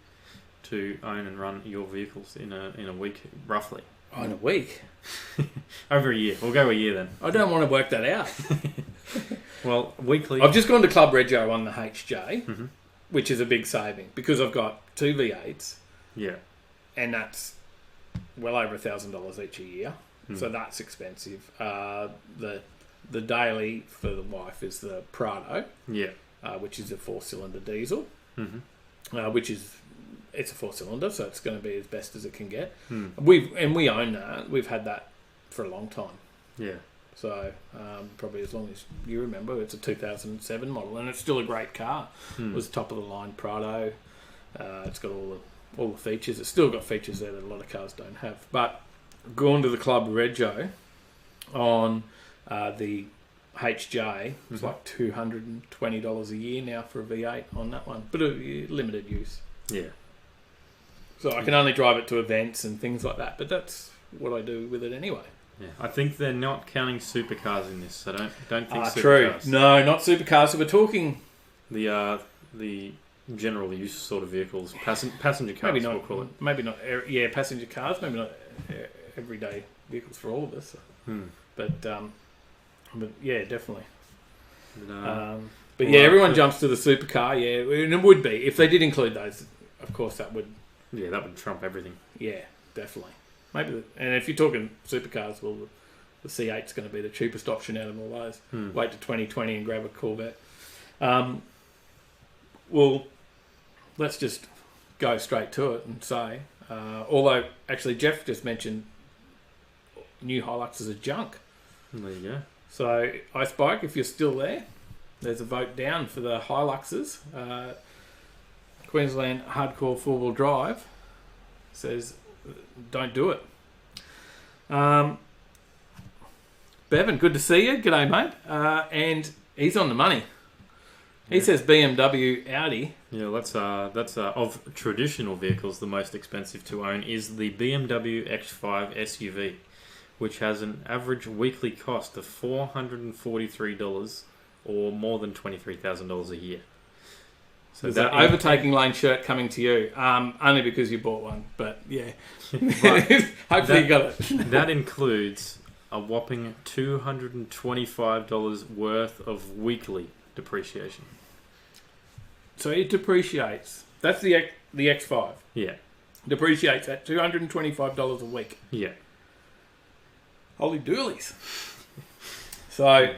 S1: to own and run your vehicles in a week, roughly.
S2: Oh, in a week?
S1: Over a year. We'll go a year then.
S2: I don't want to work that out.
S1: Well, weekly.
S2: I've just gone to Club Rego on the HJ, which is a big saving because I've got two V8s.
S1: Yeah.
S2: And that's well over $1,000 each a year. So that's expensive. The daily for the wife is the Prado.
S1: Yeah.
S2: Which is a 4-cylinder diesel. Which is... It's a 4-cylinder, so it's going to be as best as it can get. We own that. We've had that for a long time.
S1: Yeah.
S2: So probably as long as you remember, it's a 2007 model, and it's still a great car. It was top of the line Prado. It's got all the features. It's still got features there that a lot of cars don't have. But going to the Club Rego on the HJ, it's like $220 a year now for a V8 on that one, but a limited use.
S1: Yeah.
S2: So I can only drive it to events and things like that, but that's what I do with it anyway.
S1: Yeah, I think they're not counting supercars in this. So don't think supercars.
S2: True. No, not supercars. So we're talking
S1: the general use sort of vehicles, passenger cars.
S2: Maybe not.
S1: We'll call it.
S2: Maybe not. Yeah, passenger cars. Maybe not everyday vehicles for all of us. But yeah, definitely. But yeah, everyone jumps to the supercar. Yeah, and it would be if they did include those. Of course, that would.
S1: Yeah, that would trump everything.
S2: Yeah, definitely. Maybe, and if you're talking supercars, well, the C8's going to be the cheapest option out of all those. Wait to 2020 and grab a Corvette. Well, let's just go straight to it and say, although actually Jeff just mentioned new Hiluxes are junk.
S1: There you go. So
S2: Icebike, if you're still there, there's a vote down for the Hiluxes. Queensland Hardcore 4-wheel drive says don't do it. Bevan, good to see you. G'day, mate. And he's on the money. He says BMW, Audi.
S1: Yeah, that's of traditional vehicles, the most expensive to own is the BMW X5 SUV, which has an average weekly cost of $443 or more than $23,000 a year.
S2: So that overtaking lane shirt coming to you, only because you bought one, but yeah. Hopefully you got it.
S1: That includes a whopping $225 worth of weekly depreciation.
S2: So it depreciates. That's the X5.
S1: Yeah.
S2: Depreciates at $225 a week.
S1: Yeah.
S2: Holy doolies. So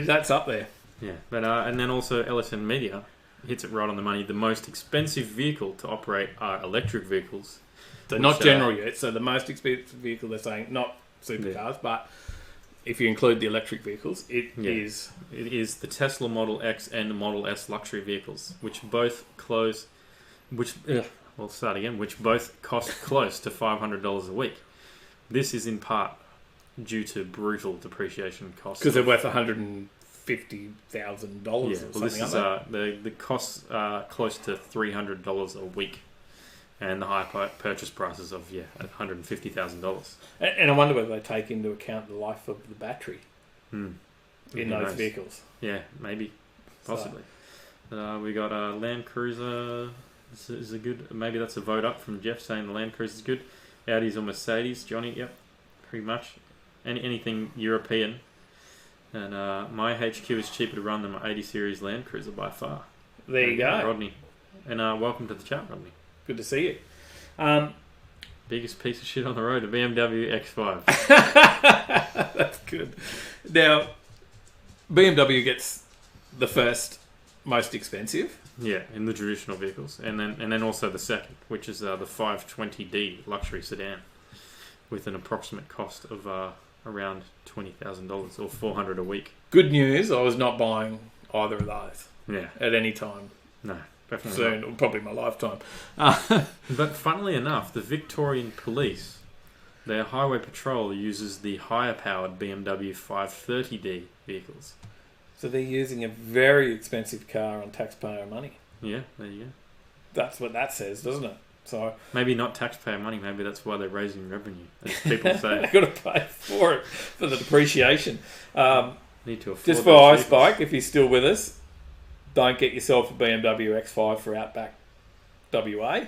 S2: that's up there.
S1: Yeah, but and then also LSN Media hits it right on the money. The most expensive vehicle to operate are electric vehicles,
S2: So not general yet. So the most expensive vehicle they're saying, not supercars, but if you include the electric vehicles, it is.
S1: It is the Tesla Model X and the Model S luxury vehicles, which both cost close to $500 a week. This is in part due to brutal depreciation costs.
S2: Because they're worth $150,000 or something.
S1: This is the costs are close to $300 a week, and the high purchase prices of $150,000.
S2: And I wonder whether they take into account the life of the battery in those vehicles.
S1: Yeah, maybe, possibly. So, we got a Land Cruiser. This is a good. Maybe that's a vote up from Jeff saying the Land Cruiser is good. Audis or Mercedes, Johnny? Yep, pretty much. Anything European. And my HQ is cheaper to run than my 80 Series Land Cruiser by far.
S2: There you go.
S1: Rodney. And welcome to the chat, Rodney.
S2: Good to see you.
S1: Biggest piece of shit on the road, a BMW X5.
S2: That's good. Now, BMW gets the first most expensive.
S1: Yeah, in the traditional vehicles. And then also the second, which is the 520D luxury sedan, with an approximate cost of around $20,000 or $400 a week.
S2: Good news, I was not buying either of those.
S1: Yeah.
S2: At any time.
S1: No, definitely
S2: soon,
S1: not.
S2: Or probably my lifetime.
S1: But funnily enough, the Victorian Police, their highway patrol uses the higher powered BMW 530D vehicles.
S2: So they're using a very expensive car on taxpayer money.
S1: Yeah, there you go.
S2: That's what that says, doesn't it? So
S1: maybe not taxpayer money. Maybe that's why they're raising revenue, as people say.
S2: They've got to pay for it, for the depreciation.
S1: Need to afford.
S2: Just for Ice Bike, if you're still with us, don't get yourself a BMW X5 for Outback WA.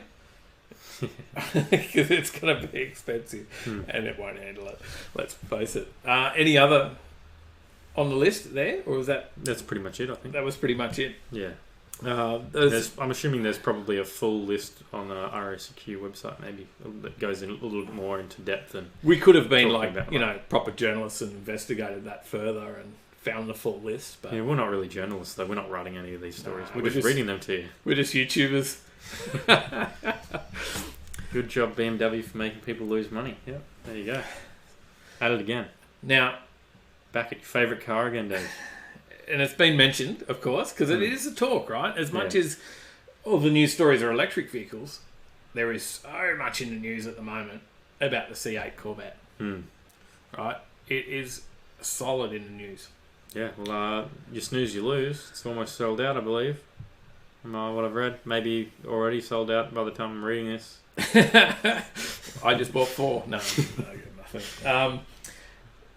S2: Because it's going to be expensive and it won't handle it. Let's face it. Any other on the list there, or was that?
S1: That's pretty much it, I think.
S2: That was pretty much it.
S1: Yeah. I'm assuming there's probably a full list on the RSQ website, maybe, that goes in a little bit more into depth. Than
S2: we could have been proper journalists and investigated that further and found the full list. But
S1: yeah, we're not really journalists, though. We're not writing any of these stories. We're just reading them to you.
S2: We're just YouTubers.
S1: Good job, BMW, for making people lose money. Yeah, there you go. At it again.
S2: Now,
S1: back at your favourite car again, Dave.
S2: And it's been mentioned, of course, because it is a talk, right? As much as all the news stories are electric vehicles, there is so much in the news at the moment about the C8 Corvette. Right? It is solid in the news.
S1: Yeah, well, you snooze, you lose. It's almost sold out, I believe. From what I've read. Maybe already sold out by the time I'm reading this.
S2: I just bought 4. No, I got nothing.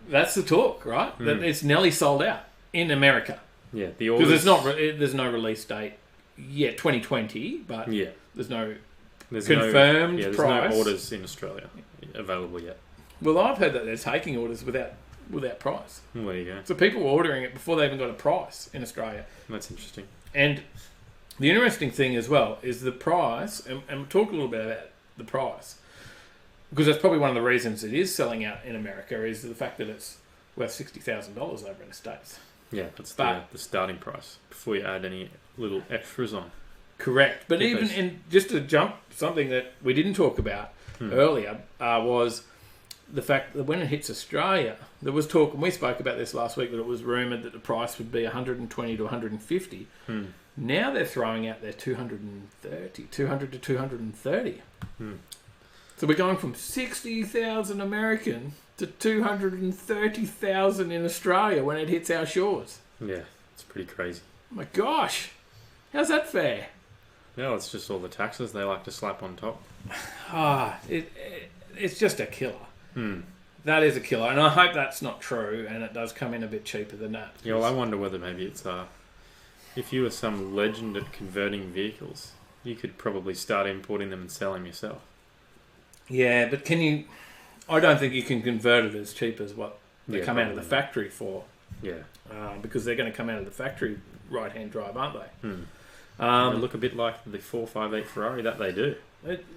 S2: That's the talk, right? That it's nearly sold out in America.
S1: Yeah, the orders.
S2: Because there's no release date yet, 2020, but there's no confirmed
S1: there's
S2: price.
S1: No orders in Australia available yet.
S2: Well, I've heard that they're taking orders without price.
S1: Well, there you go.
S2: So people were ordering it before they even got a price in Australia.
S1: That's interesting.
S2: And the interesting thing as well is the price, and we'll talk a little bit about the price, because that's probably one of the reasons it is selling out in America is the fact that it's worth $60,000 over in the States.
S1: Yeah, that's the starting price before you add any little extras on.
S2: Correct. But even in, just to jump, something that we didn't talk about earlier was the fact that when it hits Australia, there was talk, and we spoke about this last week, that it was rumoured that the price would be 120 to 150. Now they're throwing out their 200 to 230. So we're going from 60,000 American to 230,000 in Australia when it hits our shores.
S1: Yeah, it's pretty crazy.
S2: Oh my gosh, how's that fair?
S1: Yeah, it's just all the taxes they like to slap on top.
S2: It's just a killer. That is a killer, and I hope that's not true, and it does come in a bit cheaper than that.
S1: Yeah, well, I wonder whether maybe it's if you were some legend at converting vehicles, you could probably start importing them and selling them yourself. Yeah,
S2: but can you? I don't think you can convert it as cheap as what they come out of the factory for.
S1: Yeah,
S2: because they're going to come out of the factory right-hand drive, aren't they?
S1: They look a bit like the 458 Ferrari that they do.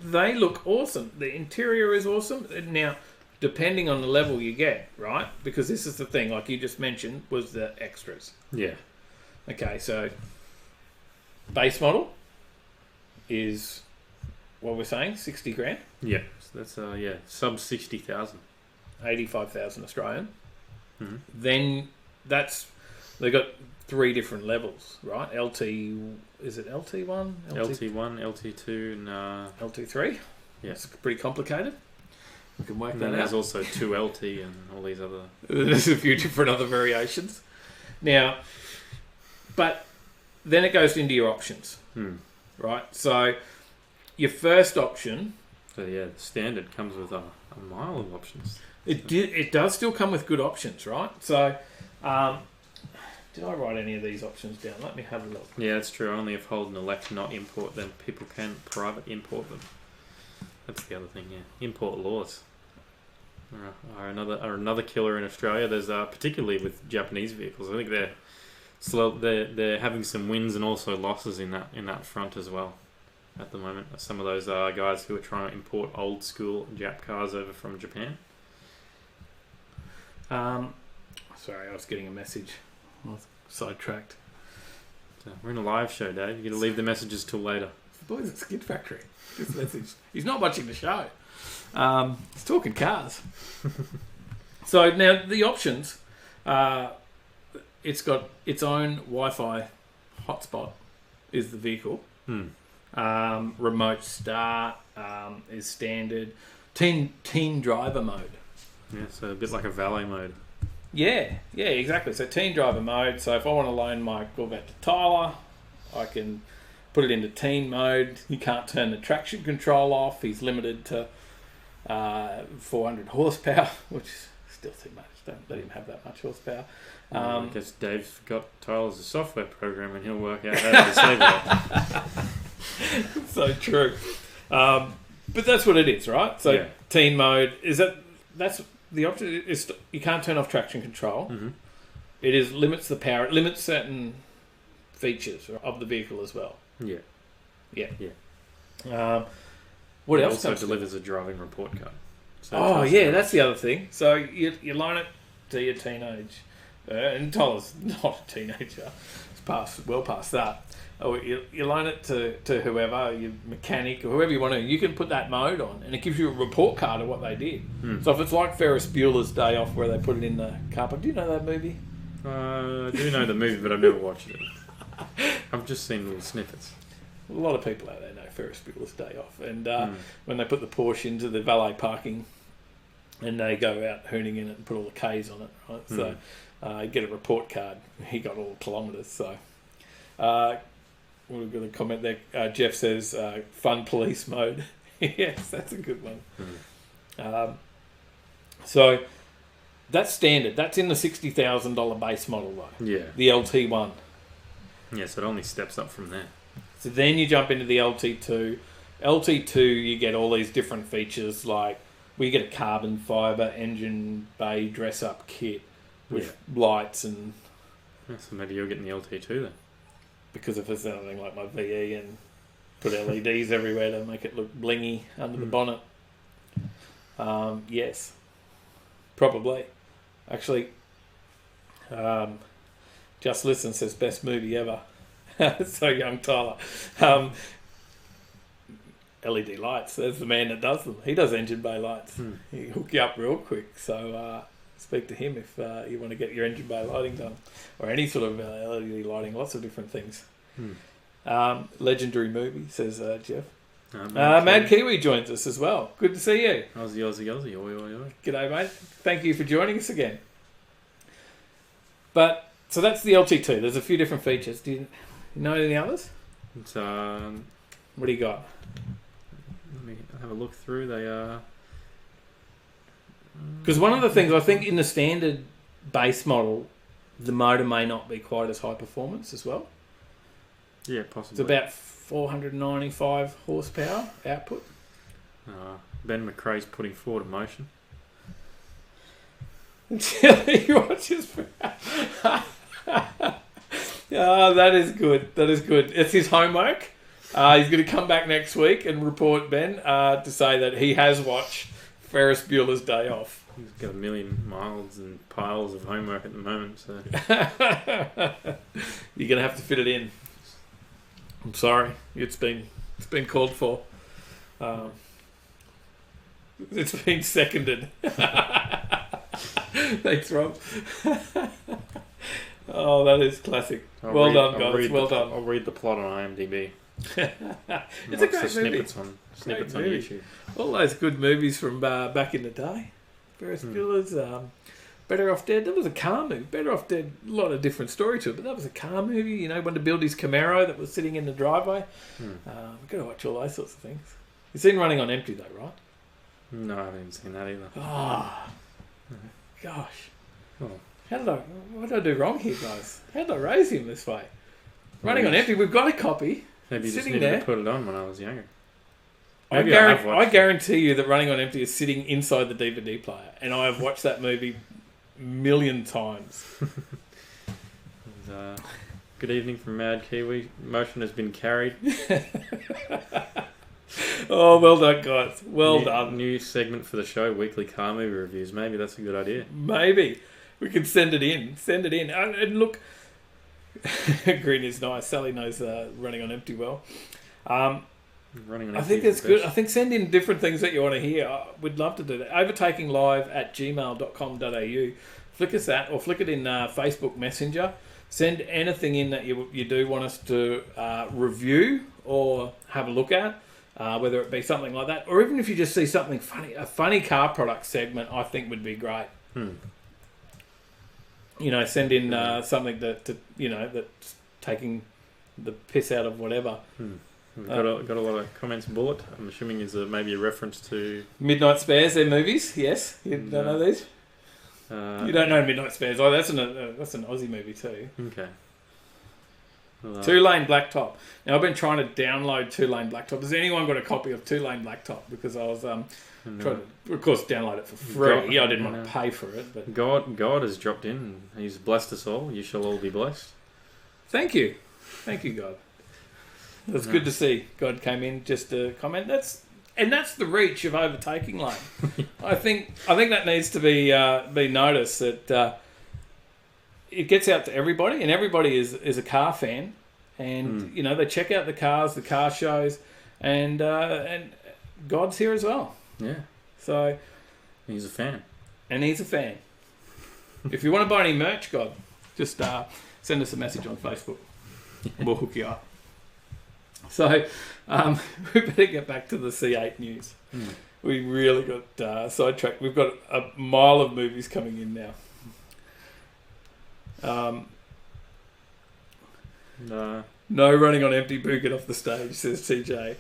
S2: They look awesome. The interior is awesome. Now, depending on the level you get, right? Because this is the thing, like you just mentioned, was the extras.
S1: Yeah.
S2: Okay, so base model is what we're saying, 60 grand,
S1: Yeah, so that's sub 60,000.
S2: 85,000 Australian.
S1: Mm-hmm.
S2: Then they've got 3 different levels, right? Is it LT1?
S1: LT1, LT2, and
S2: LT3?
S1: Yeah.
S2: It's pretty complicated. We can work
S1: and
S2: that
S1: then
S2: out.
S1: there's also 2LT and all these other...
S2: There's a few different other variations. Now, but then it goes into your options, right? So your first option...
S1: So yeah, the standard comes with a mile of options.
S2: It does still come with good options, right? So, did I write any of these options down? Let me have a look.
S1: Yeah, that's true. Only if Holden elect not import them, people can private import them. That's the other thing, yeah. Import laws are another killer in Australia. There's particularly with Japanese vehicles. I think they're having some wins and also losses in that front as well at the moment. Some of those guys who are trying to import old school Jap cars over from Japan.
S2: Sorry, I was getting a message. I was sidetracked.
S1: So we're in a live show, Dave. You got to leave the messages till later.
S2: The boys at Skid Factory. This message. He's not watching the show. He's talking cars. So now the options. It's got its own Wi-Fi hotspot. Is the vehicle. Remote start is standard. Teen driver mode.
S1: Yeah, so a bit like a valet mode.
S2: Yeah, exactly. So teen driver mode. So if I want to loan my Corvette to Tyler, I can put it into teen mode. He can't turn the traction control off. He's limited to 400 horsepower, which is still too much. Don't let him have that much horsepower.
S1: I guess Dave's got Tyler's a software program and he'll work out how to disable it.
S2: So true. But that's what it is, right? So teen mode, that's the option. Is you can't turn off traction control.
S1: Mm-hmm.
S2: It limits the power. It limits certain features of the vehicle as well.
S1: Yeah.
S2: What
S1: it
S2: else?
S1: Also delivers a driving report card. So
S2: that's the other thing. So you loan it to your teenage, and Tyler's not a teenager. It's well past that. Or you loan it to whoever, your mechanic or whoever you want to. You can put that mode on, and it gives you a report card of what they did. So if it's like Ferris Bueller's Day Off, where they put it in the car park. Do you know that movie?
S1: I do know the movie, but I've never watched it. I've just seen little snippets.
S2: A lot of people out there know Ferris Bueller's Day Off, and when they put the Porsche into the valet parking, and they go out hooning in it and put all the K's on it, right? So you get a report card. He got all the kilometres. So we've got a comment there. Jeff says fun police mode. Yes, that's a good one. So that's standard. That's in the $60,000 base model though.
S1: Yeah.
S2: The LT1.
S1: Yeah, so it only steps up from there.
S2: So then you jump into the LT2. LT2, you get all these different features like we get a carbon fibre engine bay dress-up kit with lights and...
S1: Yeah, so maybe you're getting the LT2 then.
S2: Because if it's anything like my VE and put LEDs everywhere to make it look blingy under the bonnet. Yes. Probably. Actually, Just Listen says best movie ever. So young Tyler. LED lights. There's the man that does them. He does engine bay lights. He'll hook you up real quick. So speak to him if you want to get your engine bay lighting done. Or any sort of LED lighting. Lots of different things. Legendary movie, says Jeff. Mad Kiwi joins us as well. Good to see you.
S1: Aussie. Oi, oi, oi.
S2: G'day, mate. Thank you for joining us again. But, so that's the LT2. There's a few different features. Do you know any others?
S1: It's,
S2: what do you got?
S1: let me have a look through. They are...
S2: Because one of the things, I think in the standard base model, the motor may not be quite as high performance as well.
S1: Yeah, possibly.
S2: It's about 495 horsepower output.
S1: Ben McRae's putting Ford in motion.
S2: He watches. That is good. That is good. It's his homework. He's going to come back next week and report, Ben, to say that he has watched Ferris Bueller's Day Off.
S1: He's got 1 million miles and piles of homework at the moment, so...
S2: You're going to have to fit it in. I'm sorry. It's been called for. It's been seconded. Thanks, Rob. Oh, that is classic. Well done, guys. Well done.
S1: I'll read the plot on IMDb.
S2: It's a great movie.
S1: Snippets on YouTube.
S2: All those good movies from back in the day. Ferris Bueller's Better Off Dead. That was a car movie. Better Off Dead, a lot of different story to it, but that was a car movie. You know, wanted to build his Camaro that was sitting in the driveway. We've got to watch all those sorts of things. You've seen Running on Empty, though, right?
S1: No, I haven't seen that either.
S2: Oh, gosh.
S1: Oh.
S2: What did I do wrong here, guys? How did I raise him this way? Running on Empty, we've got a copy.
S1: Maybe you just
S2: sitting
S1: needed
S2: there.
S1: to put it on when I was younger.
S2: I guarantee you that Running on Empty is sitting inside the DVD player, and I have watched that movie a million times.
S1: Good evening from Mad Kiwi. Motion has been carried.
S2: Oh, well done, guys. Well done.
S1: New segment for the show, weekly car movie reviews. Maybe that's a good idea.
S2: Maybe. We can send it in. And look, green is nice. Sally knows Running on Empty well. I think it's good. I think send in different things that you want to hear. We'd love to do that. Overtakinglive@gmail.com.au. Flick us that, or flick it in Facebook Messenger. Send anything in that you do want us to review or have a look at, whether it be something like that, or even if you just see something funny, a funny car product segment, I think would be great. You know, send in something that's taking the piss out of whatever.
S1: We've got a lot of comments. Bullet, I'm assuming, is maybe a reference to
S2: Midnight Spares. Their movies, yes. You don't know these? You don't know Midnight Spares. Oh, that's an Aussie movie too.
S1: Okay. Well,
S2: 2-Lane Blacktop. Now I've been trying to download 2-Lane Blacktop. Has anyone got a copy of 2-Lane Blacktop? Because I was trying to, of course, download it for free. I didn't want to pay for it, but
S1: God has dropped in. And he's blessed us all. You shall all be blessed.
S2: Thank you, God. That's good to see. God came in just to comment. That's the reach of Overtaking Lane. I think that needs to be noticed, that it gets out to everybody, and everybody is a car fan, and you know, they check out the cars, the car shows, and God's here as well.
S1: Yeah.
S2: So
S1: he's a fan.
S2: And he's a fan. If you want to buy any merch, God, just send us a message on Facebook. We'll hook you up. So we better get back to the C8 news. We really got sidetracked. We've got a mile of movies coming in now. No Running on Empty, boo, get off the stage, says TJ.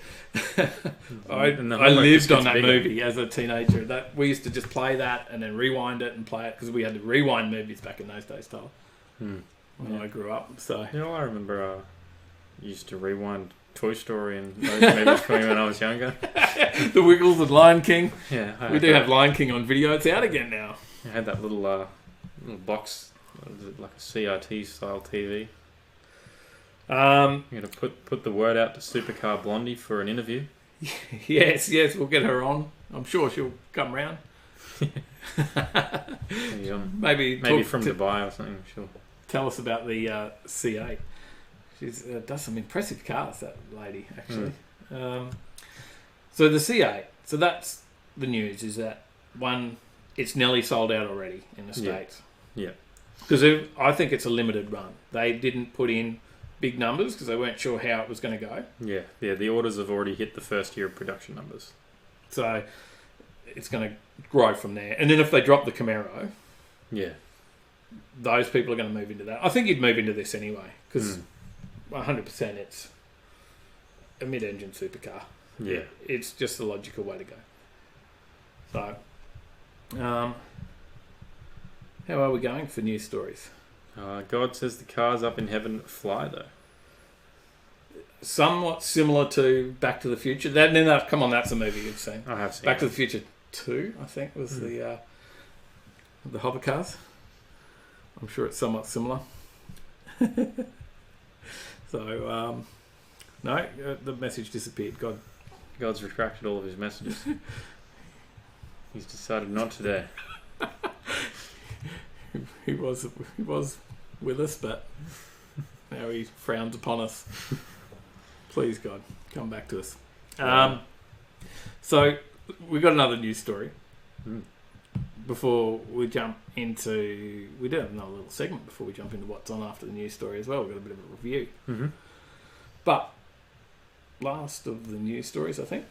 S2: I lived on that movie as a teenager. That we used to just play that and then rewind it and play it, because we had to rewind movies back in those days, Tyler, when I grew up. So
S1: I remember used to rewind Toy Story and those movies for me when I was younger.
S2: The Wiggles and Lion King.
S1: Yeah,
S2: we do have Lion King on video. It's out again now.
S1: I had that little box, like a CRT style TV. You got to put the word out to Supercar Blondie for an interview.
S2: Yes, we'll get her on. I'm sure she'll come round. Maybe
S1: from Dubai or something. She'll
S2: tell us about the C8. She's does some impressive cars, that lady, actually. So the C8. So that's the news, is that one, it's nearly sold out already in the States.
S1: Yeah.
S2: Because I think it's a limited run. They didn't put in big numbers because they weren't sure how it was going to go.
S1: Yeah. The orders have already hit the first year of production numbers.
S2: So it's going to grow from there. And then if they drop the Camaro, those people are going to move into that. I think you'd move into this anyway, because 100% it's a mid-engine supercar.
S1: Yeah.
S2: It's just the logical way to go. So, how are we going for news stories?
S1: God says the cars up in heaven fly, though.
S2: Somewhat similar to Back to the Future. Come on, that's a movie you've seen.
S1: I have seen
S2: Back to the Future 2, I think, was the hover cars. I'm sure it's somewhat similar. So, no, the message disappeared.
S1: God's retracted all of his messages. He's decided not today.
S2: He was with us, but now he frowns upon us. Please, God, come back to us. So we got another news story.
S1: Mm.
S2: Before we jump into... We do have another little segment before we jump into what's on after the news story as well. We've got a bit of a review.
S1: Mm-hmm.
S2: But last of the news stories, I think.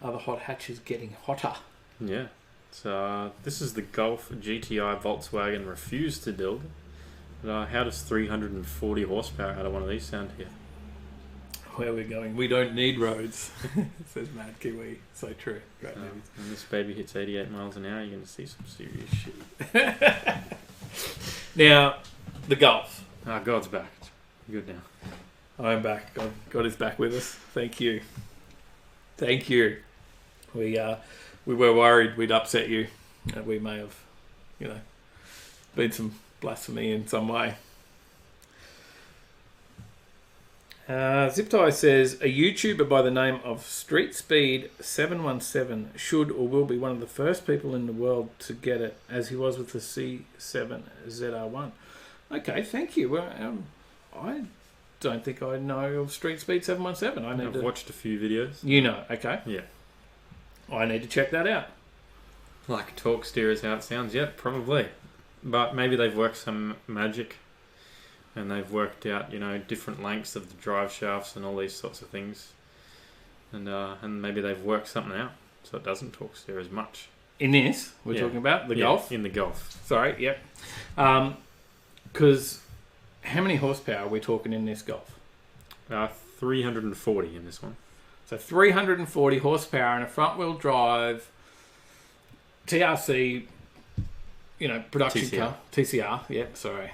S2: Are the hot hatches getting hotter?
S1: Yeah. So this is the Golf GTI Volkswagen refused to build. How does 340 horsepower out of one of these sound here?
S2: Where we're going, we don't need roads, says Mad Kiwi. So true. Great movies.
S1: When this baby hits 88 miles an hour, you're going to see some serious shit.
S2: Now, the Golf.
S1: God's back. Good now.
S2: I'm back. God is back with us. Thank you. Thank you. We were worried we'd upset you. We may have, been some blasphemy in some way. Ziptie says a YouTuber by the name of Street Speed 717 should or will be one of the first people in the world to get it, as he was with the C7 ZR1. Okay, thank you. Well, I don't think I know of Street Speed 717. I've
S1: watched a few videos.
S2: Okay.
S1: Yeah.
S2: I need to check that out.
S1: Like torque steer is how it sounds. Yep, probably. But maybe they've worked some magic. And they've worked out, different lengths of the drive shafts and all these sorts of things. And maybe they've worked something out so it doesn't torque steer as much.
S2: In this, we're talking about the Golf?
S1: In the Golf.
S2: Sorry, yep. Because how many horsepower are we talking in this Golf?
S1: 340 in this one.
S2: So 340 horsepower in a front-wheel drive TRC, production
S1: TCR.
S2: car. TCR, yep, sorry.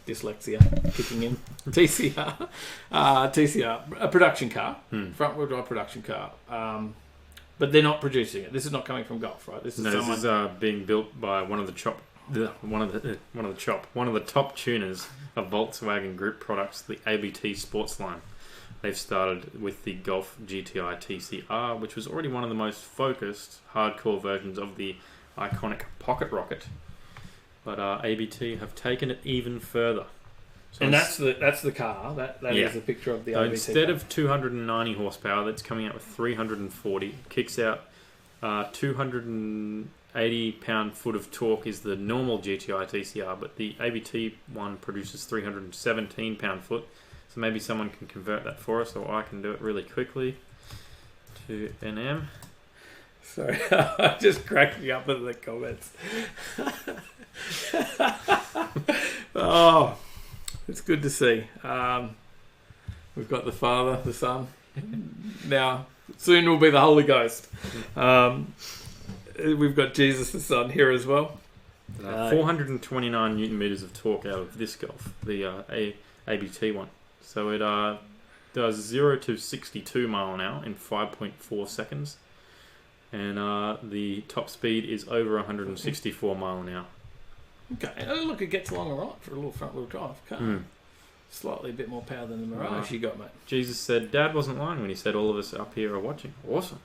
S2: Dyslexia kicking in. TCR, a production car, front-wheel drive production car. But they're not producing it. This is not coming from Golf, right? This is
S1: being built by one of the top tuners of Volkswagen Group products, the ABT Sports line. They've started with the Golf GTI TCR, which was already one of the most focused, hardcore versions of the iconic Pocket Rocket. But ABT have taken it even further. So
S2: and that's the car. That is a picture of the ABT
S1: instead
S2: car.
S1: of 290 horsepower, that's coming out with 340. Kicks out 280 pound-foot of torque is the normal GTI TCR, but the ABT one produces 317 pound-foot. So maybe someone can convert that for us, or I can do it really quickly to NM.
S2: Sorry, I just cracked me up in the comments. Oh, it's good to see. We've got the Father, the Son. Now, soon will be the Holy Ghost. We've got Jesus the Son here as well.
S1: 429 newton meters of torque out of this Golf, the ABT one. So it does 0 to 62 mile an hour in 5.4 seconds. And the top speed is over 164 mile an hour.
S2: Okay. Oh, look, it gets along all right for a little front-wheel drive car. Slightly a bit more power than the Mirage you got, mate. Jesus
S1: said Dad wasn't lying when he said all of us up here are watching. Awesome.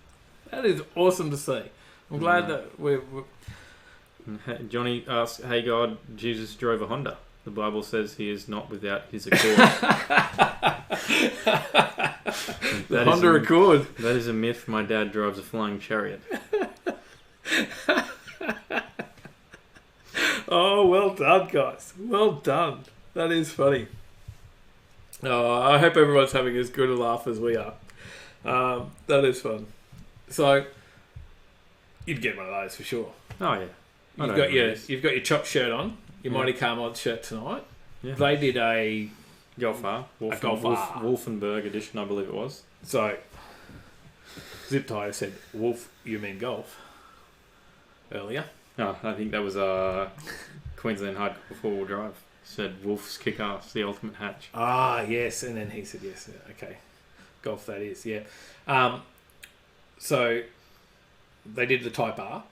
S2: That is awesome to see. I'm glad that we're...
S1: Johnny asks, hey God, Jesus drove a Honda. The Bible says he is not without his accord.
S2: The Honda Accord.
S1: That is a myth. My dad drives a flying chariot.
S2: Oh, well done, guys. Well done. That is funny. Oh, I hope everyone's having as good a laugh as we are. That is fun. So, you'd get one of those for sure.
S1: Oh, yeah.
S2: You've got your Chop shirt on. Your Mighty Car Mod shirt tonight. Yeah. They did a
S1: Golf R. Wolfenberg edition, I believe it was.
S2: So, Zip Tire said, Wolf, you mean golf? Earlier.
S1: Oh, I think that was Queensland Hardcore 4-wheel drive. Said Wolf's kick ass, the ultimate hatch.
S2: Ah, yes. And then he said, yes. Okay. Golf, that is, yeah. So, they did the Type R.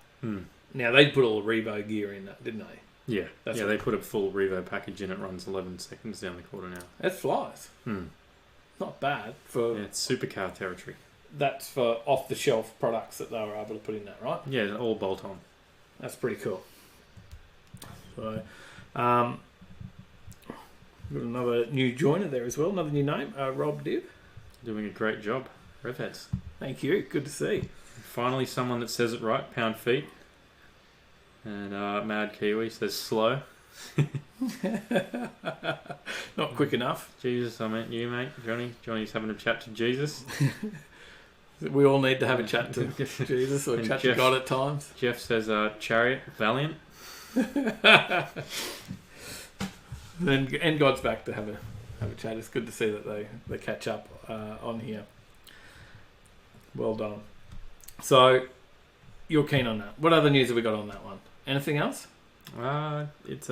S2: Now, they put all the Revo gear in that, didn't they?
S1: Yeah, they put a full Revo package in. It runs 11 seconds down the quarter now.
S2: It flies. Not bad for...
S1: Yeah, it's supercar territory.
S2: That's for off-the-shelf products that they were able to put in that, right?
S1: Yeah, all bolt-on.
S2: That's pretty cool. So, got another new joiner there as well. Another new name, Rob Dibb.
S1: Doing a great job. Revheads.
S2: Thank you. Good to see.
S1: Finally, someone that says it right. Pound feet. And Mad Kiwi says slow.
S2: Not quick enough.
S1: Jesus, I meant you, mate. Johnny's having a chat to Jesus.
S2: We all need to have a chat to Jesus or chat to God at times.
S1: Jeff says chariot, valiant.
S2: And God's back to have a chat. It's good to see that they catch up on here. Well done. So, you're keen on that. What other news have we got on that one? Anything else?
S1: It's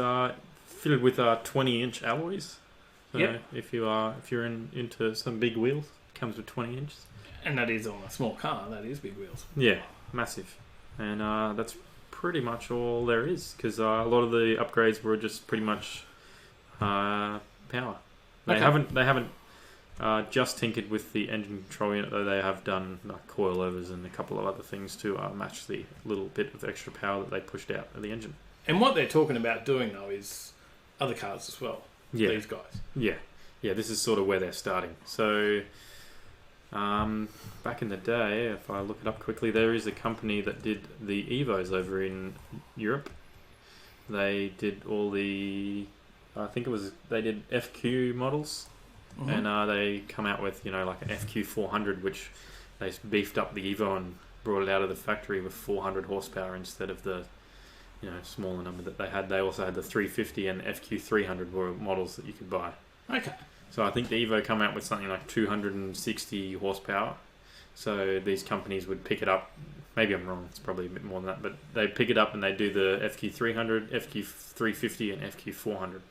S1: fitted with 20-inch alloys. So
S2: yep.
S1: If you're into some big wheels, it comes with 20 inches.
S2: And that is on a small car. That is big wheels.
S1: Yeah, massive. And that's pretty much all there is, because a lot of the upgrades were just pretty much power. They haven't just tinkered with the engine control unit, though. They have done coilovers and a couple of other things to match the little bit of extra power that they pushed out of the engine. And
S2: what they're talking about doing, though, is other cars as well.
S1: Yeah.
S2: These guys.
S1: Yeah. This is sort of where they're starting. So, back in the day, if I look it up quickly, there is a company that did the Evos over in Europe. They did all the... they did FQ models. Mm-hmm. And they come out with, like an FQ400, which they beefed up the Evo and brought it out of the factory with 400 horsepower instead of the, smaller number that they had. They also had the 350 and FQ300 were models that you could buy.
S2: Okay.
S1: So I think the Evo come out with something like 260 horsepower. So these companies would pick it up. Maybe I'm wrong. It's probably a bit more than that. But they pick it up and they do the FQ300, FQ350 and FQ400.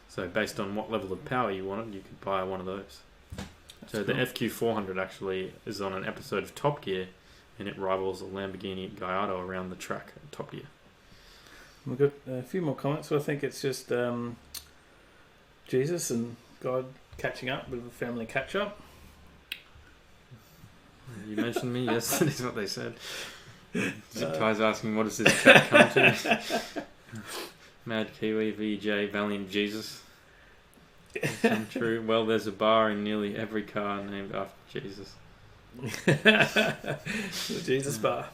S1: So based on what level of power you wanted, you could buy one of those. That's so cool. The FQ400 actually is on an episode of Top Gear, and it rivals a Lamborghini Gallardo around the track at Top Gear.
S2: We've got a few more comments, so I think it's just Jesus and God catching up, a bit of a family catch-up.
S1: You mentioned me, yes, that is what they said. Zip Tie's asking, what does this chat come to? Mad Kiwi, VJ, Valiant Jesus. True. Well, there's a bar in nearly every car named after Jesus.
S2: The Jesus bar.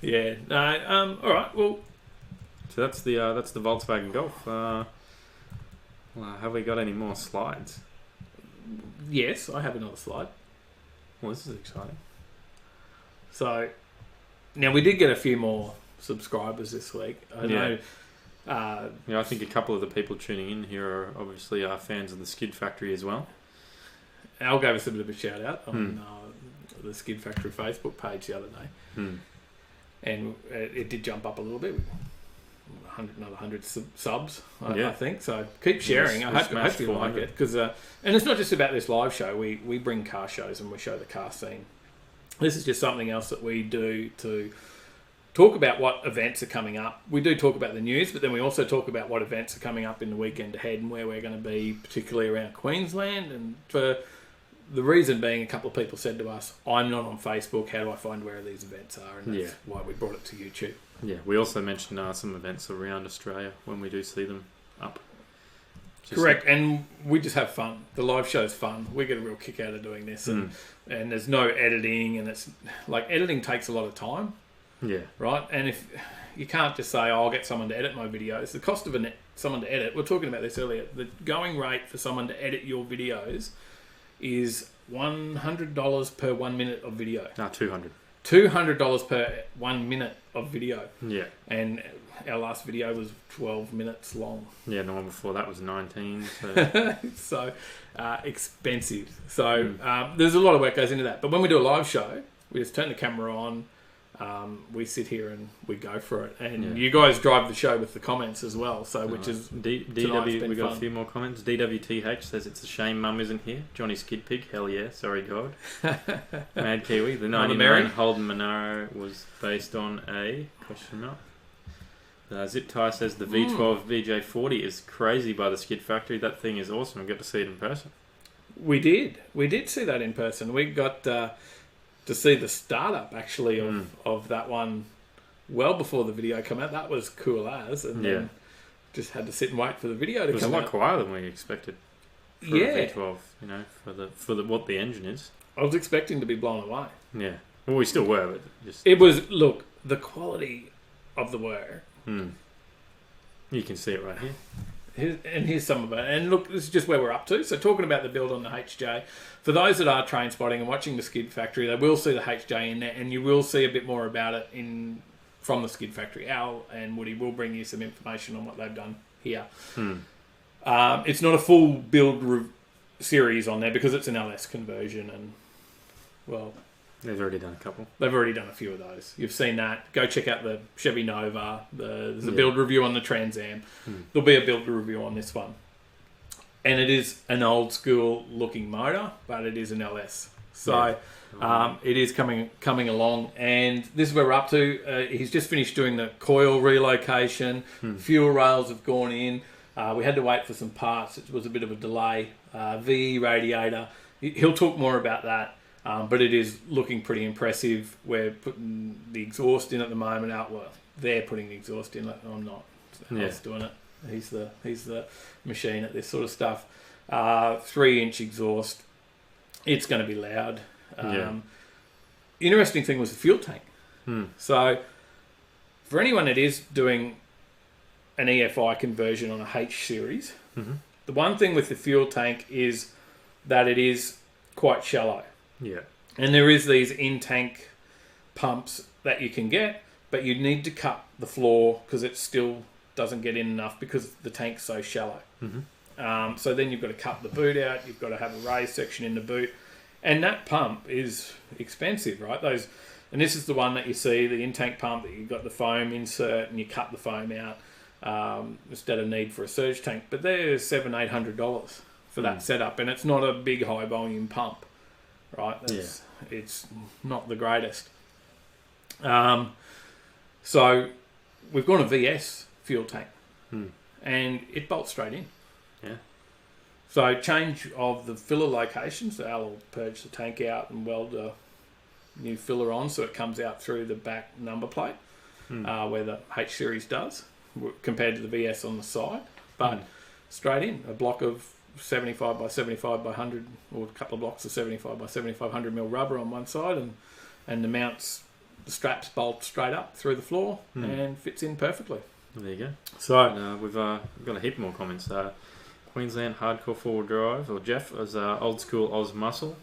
S2: Yeah. No. All right. Well.
S1: So that's the Volkswagen Golf. Have we got any more slides?
S2: Yes, I have another slide.
S1: Well, this is exciting.
S2: So now we did get a few more subscribers this week. I know.
S1: I think a couple of the people tuning in here are obviously fans of the Skid Factory as well.
S2: Al gave us a bit of a shout out on the Skid Factory Facebook page the other day, and it did jump up a little bit. Another 100 subs, I think. So keep sharing. I hope you like it, because and it's not just about this live show. We bring car shows and we show the car scene. This is just something else that we do to talk about what events are coming up. We do talk about the news, but then we also talk about what events are coming up in the weekend ahead and where we're going to be, particularly around Queensland. And for the reason being, a couple of people said to us, I'm not on Facebook, how do I find where these events are? And that's why we brought it to YouTube.
S1: Yeah, we also mentioned some events around Australia when we do see them up.
S2: Correct, and we just have fun. The live show's fun. We get a real kick out of doing this, and there's no editing, and it's like editing takes a lot of time.
S1: Yeah. Right?
S2: And if you can't just say, I'll get someone to edit my videos. The cost of someone to edit, we were talking about this earlier, the going rate for someone to edit your videos is $100 per 1 minute of video.
S1: No, $200.
S2: $200 per 1 minute of video.
S1: Yeah.
S2: And our last video was 12 minutes long.
S1: Yeah, the one before that was 19. So,
S2: so expensive. So there's a lot of work goes into that. But when we do a live show, we just turn the camera on, we sit here and we go for it. And you guys drive the show with the comments as well. So which is
S1: DW. We got a few more comments. DWTH says it's a shame Mum isn't here. Johnny Skid Pig, hell yeah. Sorry God. Mad Kiwi. The 99 Holden Monaro was based on a question mark. Zip Tie says the V12 VJ40 is crazy by the Skid Factory. That thing is awesome. I got to see it in person.
S2: We did see that in person. We got to see the startup actually of that one well before the video came out. That was cool as, and then just had to sit and wait for the video to come out.
S1: It was a lot quieter than we expected. a V12. You know, for what the engine is.
S2: I was expecting to be blown away.
S1: Yeah. Well, we still were, but just
S2: It was, look, the quality of the work.
S1: You can see it right here.
S2: Here's some of it. And look, this is just where we're up to. So talking about the build on the HJ, for those that are train spotting and watching the Skid Factory, they will see the HJ in there, and you will see a bit more about it from the Skid Factory. Al and Woody will bring you some information on what they've done here. It's not a full build series on there because it's an LS conversion, and well,
S1: they've already done a couple.
S2: They've already done a few of those. You've seen that. Go check out the Chevy Nova. There's a build review on the Trans Am. There'll be a build review on this one. And it is an old school looking motor, but it is an LS. So it is coming along. And this is where we're up to. He's just finished doing the coil relocation. Fuel rails have gone in. We had to wait for some parts. It was a bit of a delay. VE radiator. He'll talk more about that. But it is looking pretty impressive. We're putting the exhaust in at the moment. They're putting the exhaust in. I'm not. Al's doing it. He's the machine at this sort of stuff. 3-inch exhaust. It's going to be loud. Interesting thing was the fuel tank. So for anyone that is doing an EFI conversion on a H series, the one thing with the fuel tank is that it is quite shallow.
S1: Yeah.
S2: And there is these in-tank pumps that you can get, but you need to cut the floor because it still doesn't get in enough because the tank's so shallow. So then you've got to cut the boot out. You've got to have a raised section in the boot. And that pump is expensive, right? And this is the one that you see, the in-tank pump that you've got the foam insert and you cut the foam out instead of need for a surge tank. But they're $700-800 for that setup. And it's not a big high-volume pump. Right, it's not the greatest. So we've gone a VS fuel tank, and it bolts straight in.
S1: Yeah.
S2: So change of the filler location. So Al will purge the tank out and weld a new filler on, so it comes out through the back number plate, where the H series does, compared to the VS on the side. But straight in, a block of 75 by 75 by 100, or a couple of blocks of 75 by 75 mil rubber on one side, and the straps bolt straight up through the floor and fits in perfectly.
S1: There you go.
S2: So
S1: we've got a heap more comments. Queensland Hardcore 4-wheel drive, or Jeff, as old school Oz Muscle.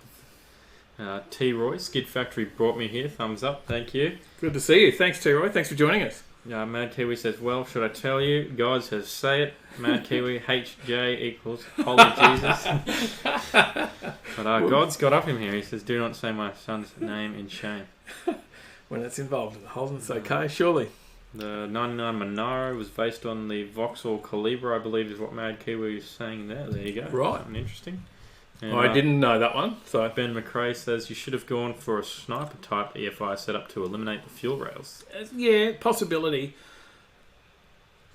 S1: T Roy, Skid Factory brought me here. Thumbs up, thank you.
S2: Good to see you. Thanks, T Roy. Thanks for joining us.
S1: Mad Kiwi says, well, should I tell you? God says, say it. Mad Kiwi, HJ equals Holy Jesus. But God's got up in here. He says, do not say my son's name in shame.
S2: When it's involved in the Holden, it's okay, surely.
S1: The 99 Monaro was based on the Vauxhall Calibre, I believe is what Mad Kiwi is saying there. There you go.
S2: Right.
S1: Something interesting. And,
S2: I didn't know that one. So
S1: Ben McRae says you should have gone for a sniper type EFI setup to eliminate the fuel rails.
S2: Yeah, possibility.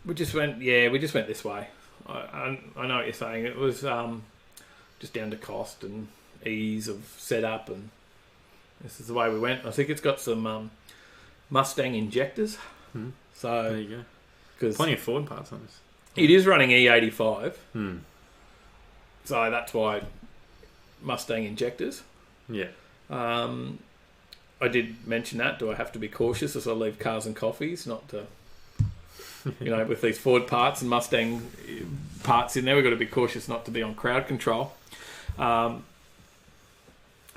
S2: We just went this way. I know what you're saying. It was just down to cost and ease of setup, and this is the way we went. I think it's got some Mustang injectors. So
S1: there you go.
S2: Because
S1: plenty of Ford parts on this.
S2: It is running E85. So that's why Mustang injectors.
S1: Yeah.
S2: I did mention that. Do I have to be cautious as I leave cars and coffees? Not to, with these Ford parts and Mustang parts in there, we've got to be cautious not to be on crowd control. But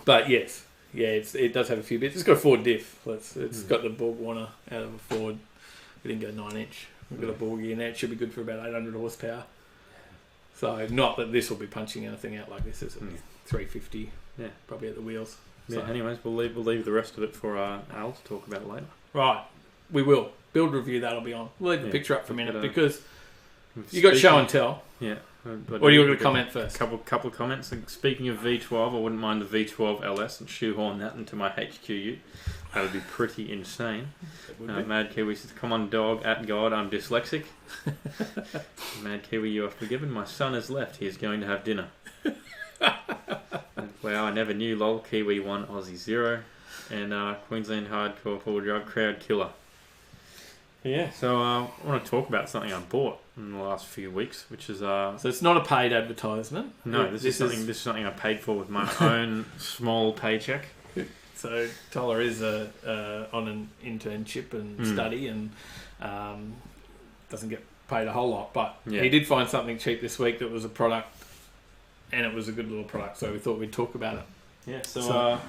S2: yes, it does have a few bits. It's got a Ford diff. It's got the Borg Warner out of a Ford. We didn't go 9-inch. We've got a Borg in there. It should be good for about 800 horsepower. So not that this will be punching anything out like this. It's 350.
S1: Yeah,
S2: probably at the wheels.
S1: Yeah. So. Anyways, we'll leave the rest of it for Al to talk about later.
S2: Right, we will build review. That'll be on. We'll leave the picture up for a minute because you got show and tell.
S1: Yeah.
S2: Or are you going to comment first?
S1: Couple of comments. Speaking of V12, I wouldn't mind the V12 LS and shoehorn that into my HQU. That would be pretty insane. Mad Kiwi says, come on dog, at God, I'm dyslexic. Mad Kiwi, you are forgiven. My son has left. He is going to have dinner. Wow, I never knew. Lol, Kiwi 1, Aussie 0. And Queensland Hardcore 4 Drive Crowd Killer. Yeah, so I want to talk about something I bought in the last few weeks, which is
S2: So it's not a paid advertisement.
S1: no, this is something I paid for with my own small paycheck.
S2: So Tyler is on an internship and study and doesn't get paid a whole lot, but he did find something cheap this week that was a product, and it was a good little product. So we thought we'd talk about it.
S1: Yeah, so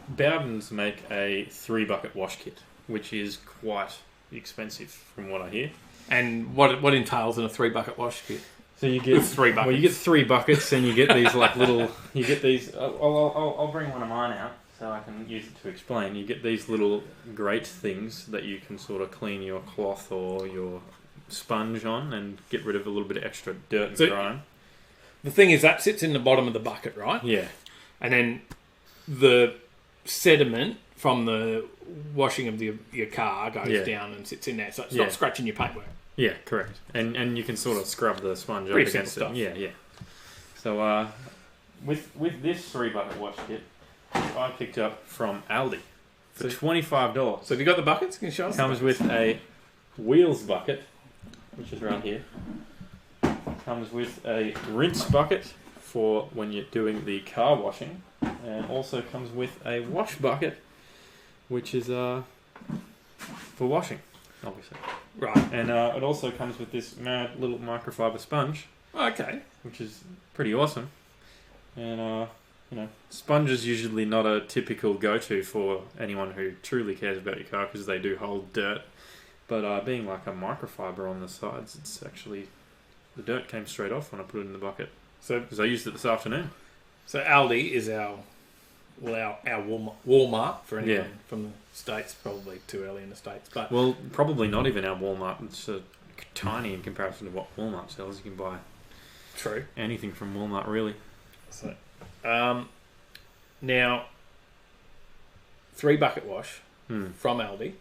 S1: Bowden's make a 3-bucket wash kit, which is quite expensive from what I hear.
S2: And what entails in a 3-bucket wash kit?
S1: So you get
S2: 3 buckets.
S1: Well, you get 3 buckets, and you get these like little. You get these. I'll bring one of mine out so I can use it to explain. You get these little grate things that you can sort of clean your cloth or your sponge on and get rid of a little bit of extra dirt and grime.
S2: The thing is that sits in the bottom of the bucket, right?
S1: Yeah.
S2: And then the sediment from the washing of your car goes down and sits in there, so it's not scratching your paintwork.
S1: Yeah, correct. And you can sort of scrub the sponge
S2: Pretty
S1: up against it.
S2: stuff.
S1: Yeah. So with this 3-bucket wash kit, I picked up from Aldi for $25.
S2: So have you got the buckets? Can you show us?
S1: Comes with a wheels bucket, which is right here. Comes with a rinse bucket for when you're doing the car washing, and also comes with a wash bucket, which is for washing, obviously.
S2: Right.
S1: And it also comes with this mad little microfiber sponge.
S2: Okay.
S1: Which is pretty awesome. And sponge is usually not a typical go-to for anyone who truly cares about your car because they do hold dirt. But being like a microfiber on the sides, it's actually... The dirt came straight off when I put it in the bucket. So, because I used it this afternoon.
S2: So Aldi is our Walmart for anyone from the States. Probably too early in the States, but
S1: probably not even our Walmart. It's tiny in comparison to what Walmart sells. You can buy anything from Walmart, really.
S2: So, now 3-bucket wash from Aldi.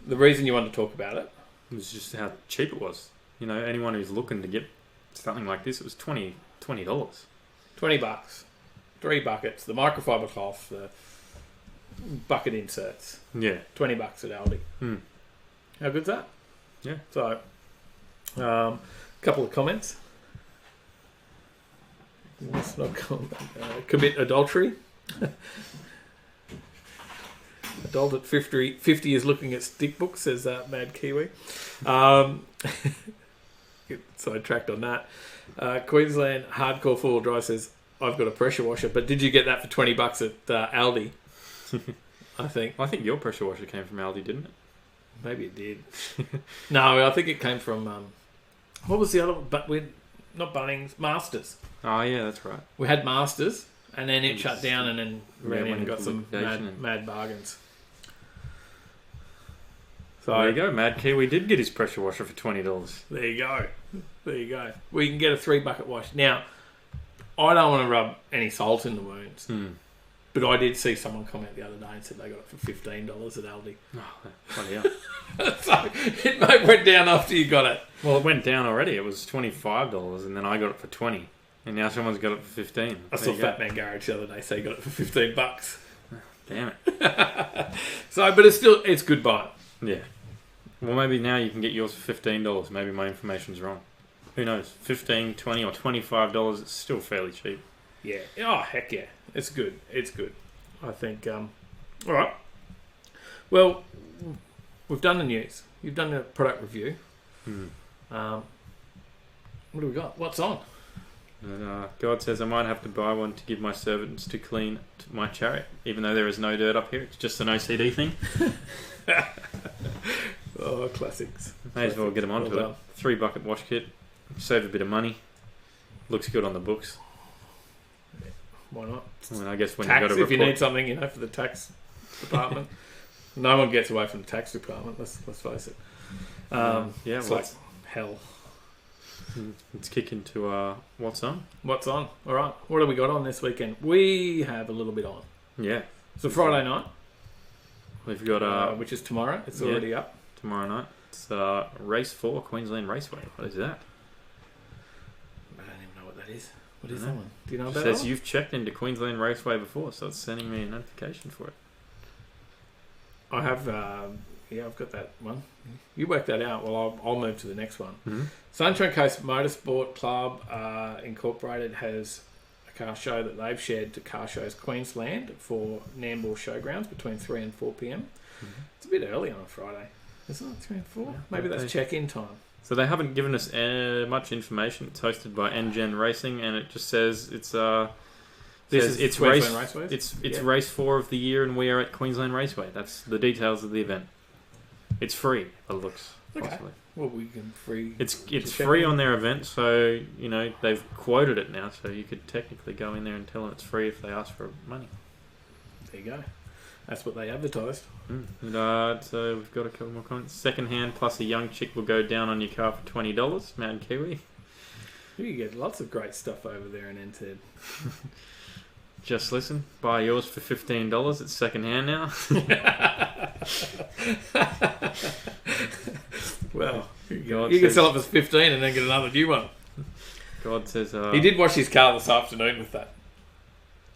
S2: The reason you wanted to talk about it
S1: was just how cheap it was. You know, anyone who's looking to get something like this, it was $20.
S2: $20. 3 buckets, the microfiber cloth, the bucket inserts.
S1: Yeah.
S2: $20 at Aldi. How good's that?
S1: Yeah.
S2: So, a couple of comments. Let's not commit adultery. Adult at 50 is looking at stick books, says Mad Kiwi. Sidetracked on that. Queensland Hardcore 4-Wheel Drive says, I've got a pressure washer, but did you get that for $20 at Aldi? I think
S1: your pressure washer came from Aldi, didn't it?
S2: Maybe it did. No, I think it came from what was the other one? But not Bunnings, Masters.
S1: Oh yeah, that's right.
S2: We had Masters, and then it shut down, and then ran in and got some mad bargains. So
S1: there you go. Mad Kiwi did get his pressure washer for $20.
S2: There you go. We can get a 3-bucket wash. Now, I don't want to rub any salt in the wounds, but I did see someone comment the other day and said they got it for $15 at Aldi.
S1: Oh, bloody hell.
S2: So it went down after you got it.
S1: Well, it went down already. It was $25, and then I got it for $20, and now someone's got it for $15.
S2: I saw Fat Man Garage the other day say he got it for $15.
S1: Damn it.
S2: But it's good buy.
S1: Yeah. Well, maybe now you can get yours for $15. Maybe my information's wrong. Who knows? $15, $20, or $25. It's still fairly cheap.
S2: Yeah. Oh, heck yeah. It's good. It's good. I think. All right. Well, we've done the news. You've done the product review. What do we got? What's on?
S1: God says I might have to buy one to give my servants to clean my chariot, even though there is no dirt up here. It's just an OCD thing.
S2: Oh, classics.
S1: May as well get them onto it. 3-bucket wash kit. Save a bit of money. Looks good on the books.
S2: Yeah, why not?
S1: I mean, I guess when
S2: tax,
S1: you've got to
S2: if you need something, for the tax department. No one gets away from the tax department. Let's face it. It's like hell.
S1: Let's kick into what's on.
S2: What's on? All right. What have we got on this weekend? We have a little bit on.
S1: Yeah.
S2: So Friday night.
S1: We've got
S2: which is tomorrow. It's already up.
S1: Tomorrow night. It's Race 4 Queensland Raceway. What is that?
S2: I don't even know what that is. What is that one? Do you know about
S1: it?
S2: It
S1: says you've checked into Queensland Raceway before, so it's sending me a notification for it.
S2: I have, Yeah, I've got that one. You work that out. Well, I'll move to the next one.
S1: Mm-hmm.
S2: Sunshine Coast Motorsport Club Incorporated has a car show that they've shared to Car Shows Queensland for Nambour Showgrounds between 3 and 4 p.m. Mm-hmm. It's a bit early on a Friday, isn't it? 3 and 4? Yeah, maybe that's check-in time. So
S1: they haven't given us much information. It's hosted by NGen Racing, and it just says it's it's race 4 of the year, and we are at Queensland Raceway. That's the details of the event. It's free. It looks possibly.
S2: Well, we can free.
S1: It's free on their event, so they've quoted it now, so you could technically go in there and tell them it's free if they ask for money.
S2: There you go. That's what they advertised.
S1: So we've got a couple more comments. Second hand plus a young chick will go down on your car for $20. Mad Kiwi.
S2: You get lots of great stuff over there in NZ.
S1: Just listen. Buy yours for $15. It's second hand now.
S2: Well, you can sell it for $15 and then get another new one.
S1: God says
S2: he did wash his car this afternoon with that.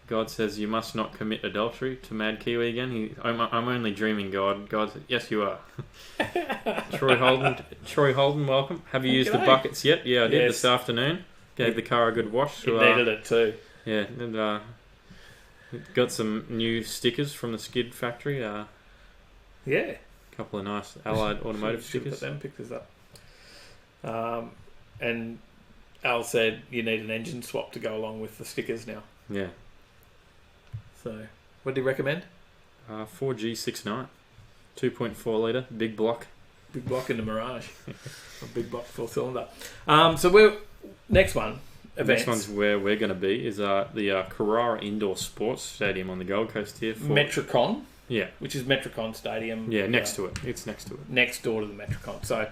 S1: God says you must not commit adultery to Mad Kiwi again. I'm only dreaming, God. God says, yes, you are. Troy Holden, welcome. Have you used the buckets yet? Yeah, I did this afternoon. Gave the car a good wash.
S2: It needed it too.
S1: Yeah, and got some new stickers from the Skid factory.
S2: Yeah.
S1: A couple of nice Allied Automotive stickers.
S2: Pick this up. And Al said you need an engine swap to go along with the stickers now.
S1: Yeah.
S2: So, what do you recommend?
S1: 4G69, 2.4 litre, big block.
S2: Big block in the Mirage. A big block 4-cylinder. So next one. Events.
S1: Next one's where we're going to be is the Carrara Indoor Sports Stadium on the Gold Coast here.
S2: Metricon.
S1: Yeah.
S2: Which is Metricon Stadium.
S1: Yeah, next to it. It's next to it.
S2: Next door to the Metricon. So,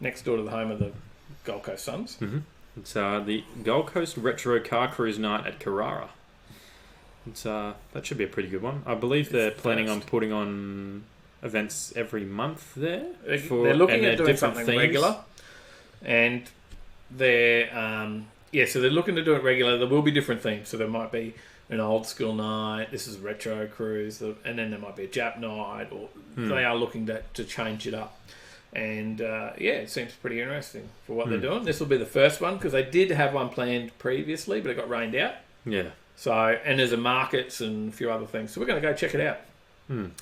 S2: next door to the home of the Gold Coast Suns.
S1: Mm-hmm. It's the Gold Coast Retro Car Cruise Night at Carrara. It's that should be a pretty good one. I believe they're planning on putting on events every month there.
S2: They're looking at doing something regular. And they're... so they're looking to do it regular. There will be different themes. So there might be an old school night. This is a retro cruise. And then there might be a Jap night. Or they are looking to change it up. And, it seems pretty interesting for what they're doing. This will be the first one because they did have one planned previously, but it got rained out.
S1: Yeah.
S2: So, and there's a markets and a few other things. So we're going to go check it out.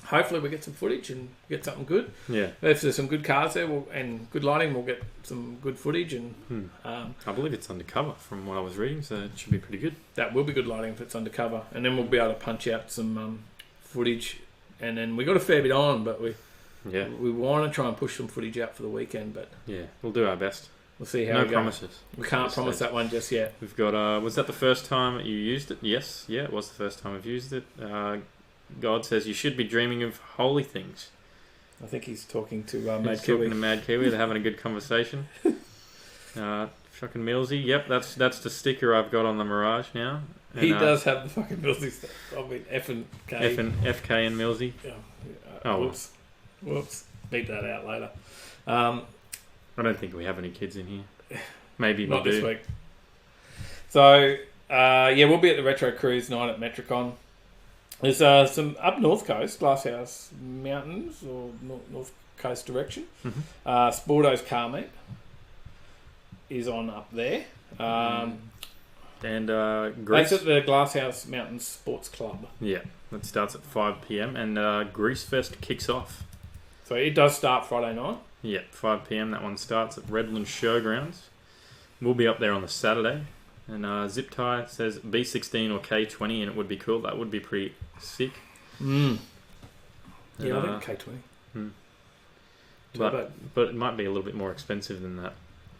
S2: Hopefully we get some footage and get something good.
S1: Yeah.
S2: If there's some good cars there and good lighting, we'll get some good footage. And
S1: I believe it's undercover from what I was reading, so it should be pretty good.
S2: That will be good lighting if it's undercover. And then we'll be able to punch out some footage. And then we got a fair bit on, but we want to try and push some footage out for the weekend. But
S1: we'll do our best.
S2: We'll see how
S1: no promises.
S2: We can't promise that one just yet.
S1: We've got. Was that the first time you used it? Yes. Yeah, it was the first time I've used it. God says you should be dreaming of holy things.
S2: I think he's talking to Mad
S1: Kiwi.
S2: Talking
S1: to Mad Kiwi. They're having a good conversation. Fucking Millsy. Yep, that's the sticker I've got on the Mirage now. And,
S2: he does have the fucking Millsy stuff. I mean, F and
S1: FK and Millsy.
S2: Yeah. Whoops. Beat that out later.
S1: I don't think we have any kids in here. Maybe
S2: not
S1: we do.
S2: This week. So, we'll be at the Retro Cruise night at Metricon. There's some up North Coast, Glasshouse Mountains, or North Coast direction.
S1: Mm-hmm.
S2: Sporto's Car Meet is on up there.
S1: And
S2: That's
S1: Greece.
S2: at the Glasshouse Mountains Sports Club.
S1: Yeah, that starts at 5 p.m. and Grease Fest kicks off.
S2: So it does start Friday night?
S1: Yeah, 5 p.m. That one starts at Redland Showgrounds. We'll be up there on the Saturday. And Zip Tie says B16 or K20, and it would be cool. That would be pretty sick.
S2: Yeah, I think K20.
S1: But it might be a little bit more expensive than that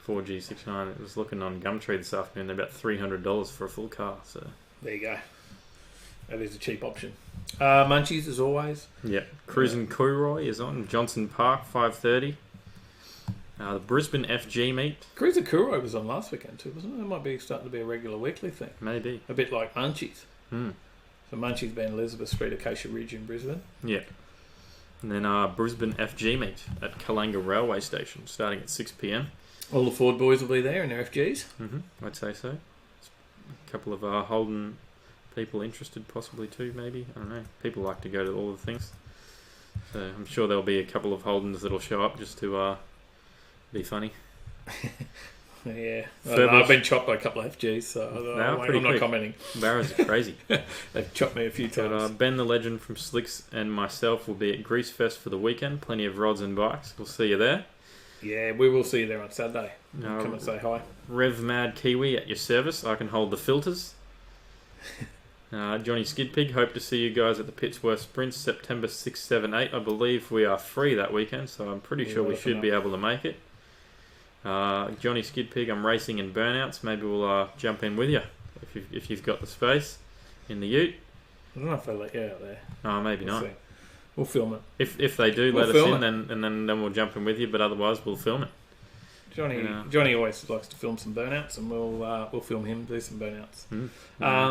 S1: 4G69. It was looking on Gumtree this afternoon. They're about $300 for a full car. So
S2: there you go. That is a cheap option. Munchies as always.
S1: Yeah, Cruising Cooroy is on Johnson Park 5:30. The Brisbane FG meet.
S2: Cruiser Cooroy was on last weekend too, wasn't it? It might be starting to be a regular weekly thing.
S1: Maybe.
S2: A bit like Munchies. So Munchies being Elizabeth Street, Acacia Ridge in Brisbane.
S1: Yeah. And then Brisbane FG meet at Kalanga Railway Station starting at 6 p.m.
S2: All the Ford boys will be there in their FGs.
S1: I'd say so. A couple of Holden people interested possibly too, maybe. I don't know. People like to go to all the things. So I'm sure there'll be a couple of Holdens that'll show up just to be funny.
S2: Yeah, I've been chopped by a couple of FGs, so I'm not commenting.
S1: Barrows are crazy.
S2: They've chopped me a few times.
S1: But, Ben the Legend from Slicks and myself will be at Grease Fest for the weekend. Plenty of rods and bikes. We'll see you there.
S2: Yeah, we will see you there on Saturday. Come and say hi.
S1: Rev Mad Kiwi at your service. I can hold the filters. Johnny Skidpig, hope to see you guys at the Pittsworth Sprints September 6, 7, 8. I believe we are free that weekend, so I'm pretty sure we should be able to make it. Johnny Skidpig, I'm racing in burnouts. Maybe we'll jump in with you if you've got the space in the ute.
S2: I don't know if they let you out there.
S1: No, maybe
S2: We'll
S1: not.
S2: see. We'll film it.
S1: If they do let us in, then we'll jump in with you. But otherwise, we'll film it.
S2: Johnny always likes to film some burnouts, and we'll film him do some burnouts.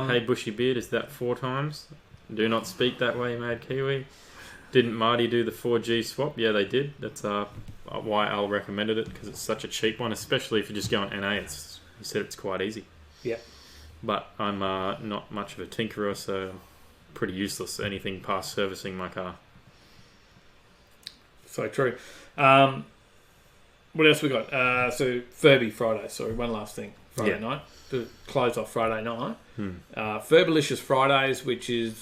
S1: Hey, Bushy Beard, is that 4 times? Do not speak that way, Mad Kiwi. Didn't Marty do the 4G swap? Yeah, they did. That's why Al recommended it, because it's such a cheap one, especially if you're just going NA. He said it's quite easy.
S2: Yeah. But
S1: I'm not much of a tinkerer, so I'm pretty useless at anything past servicing my car.
S2: So true. What else we got? So Furby Friday. Sorry, one last thing. Friday night. To close off Friday night. Furbalicious Fridays, which is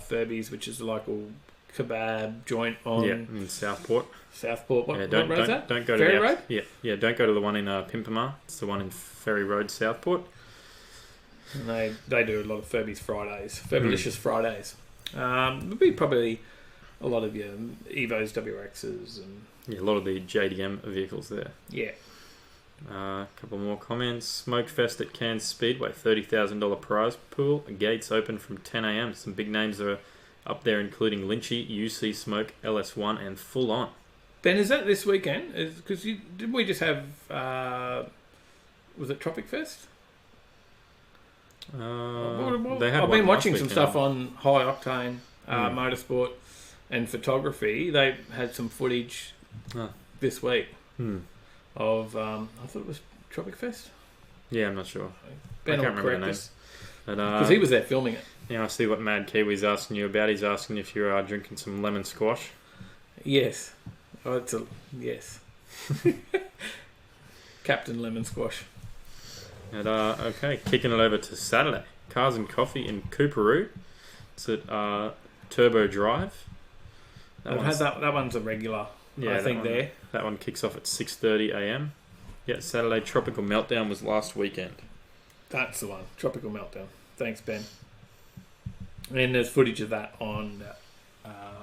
S2: Furby's, which is the local kebab joint on
S1: in Southport.
S2: What road is that?
S1: Don't go
S2: Ferry
S1: to
S2: Road?
S1: Yeah. Don't go to the one in Pimpamar. It's the one in Ferry Road, Southport.
S2: And they do a lot of Furby's Fridays, Furbalicious Fridays. Would be probably a lot of your Evos, WRXs, and
S1: a lot of the JDM vehicles there.
S2: Yeah.
S1: A couple more comments. Smokefest at Cairns Speedway, $30,000 prize pool. Gates open from 10 a.m. Some big names are up there, including Lynchy, UC Smoke, LS1, and Full On.
S2: Ben, is that this weekend? Because didn't we just have? Was it Tropic Fest? I've been watching some stuff on High Octane Motorsport and Photography. They had some footage this week of. I thought it was Tropic Fest.
S1: Yeah, I'm not sure.
S2: Ben,
S1: I can't remember the name.
S2: Because he was there filming it.
S1: Yeah, I see what Mad Kiwi's asking you about. He's asking if you're drinking some lemon squash.
S2: Yes. Oh, yes. Captain Lemon Squash.
S1: And, okay, kicking it over to Saturday. Cars and Coffee in Cooperoo. It's at Turbo Drive.
S2: That one's a regular, I think, there.
S1: That one kicks off at 6:30 a.m. Yeah, Saturday. Tropical Meltdown was last weekend.
S2: That's the one. Tropical Meltdown. Thanks, Ben. And there's footage of that on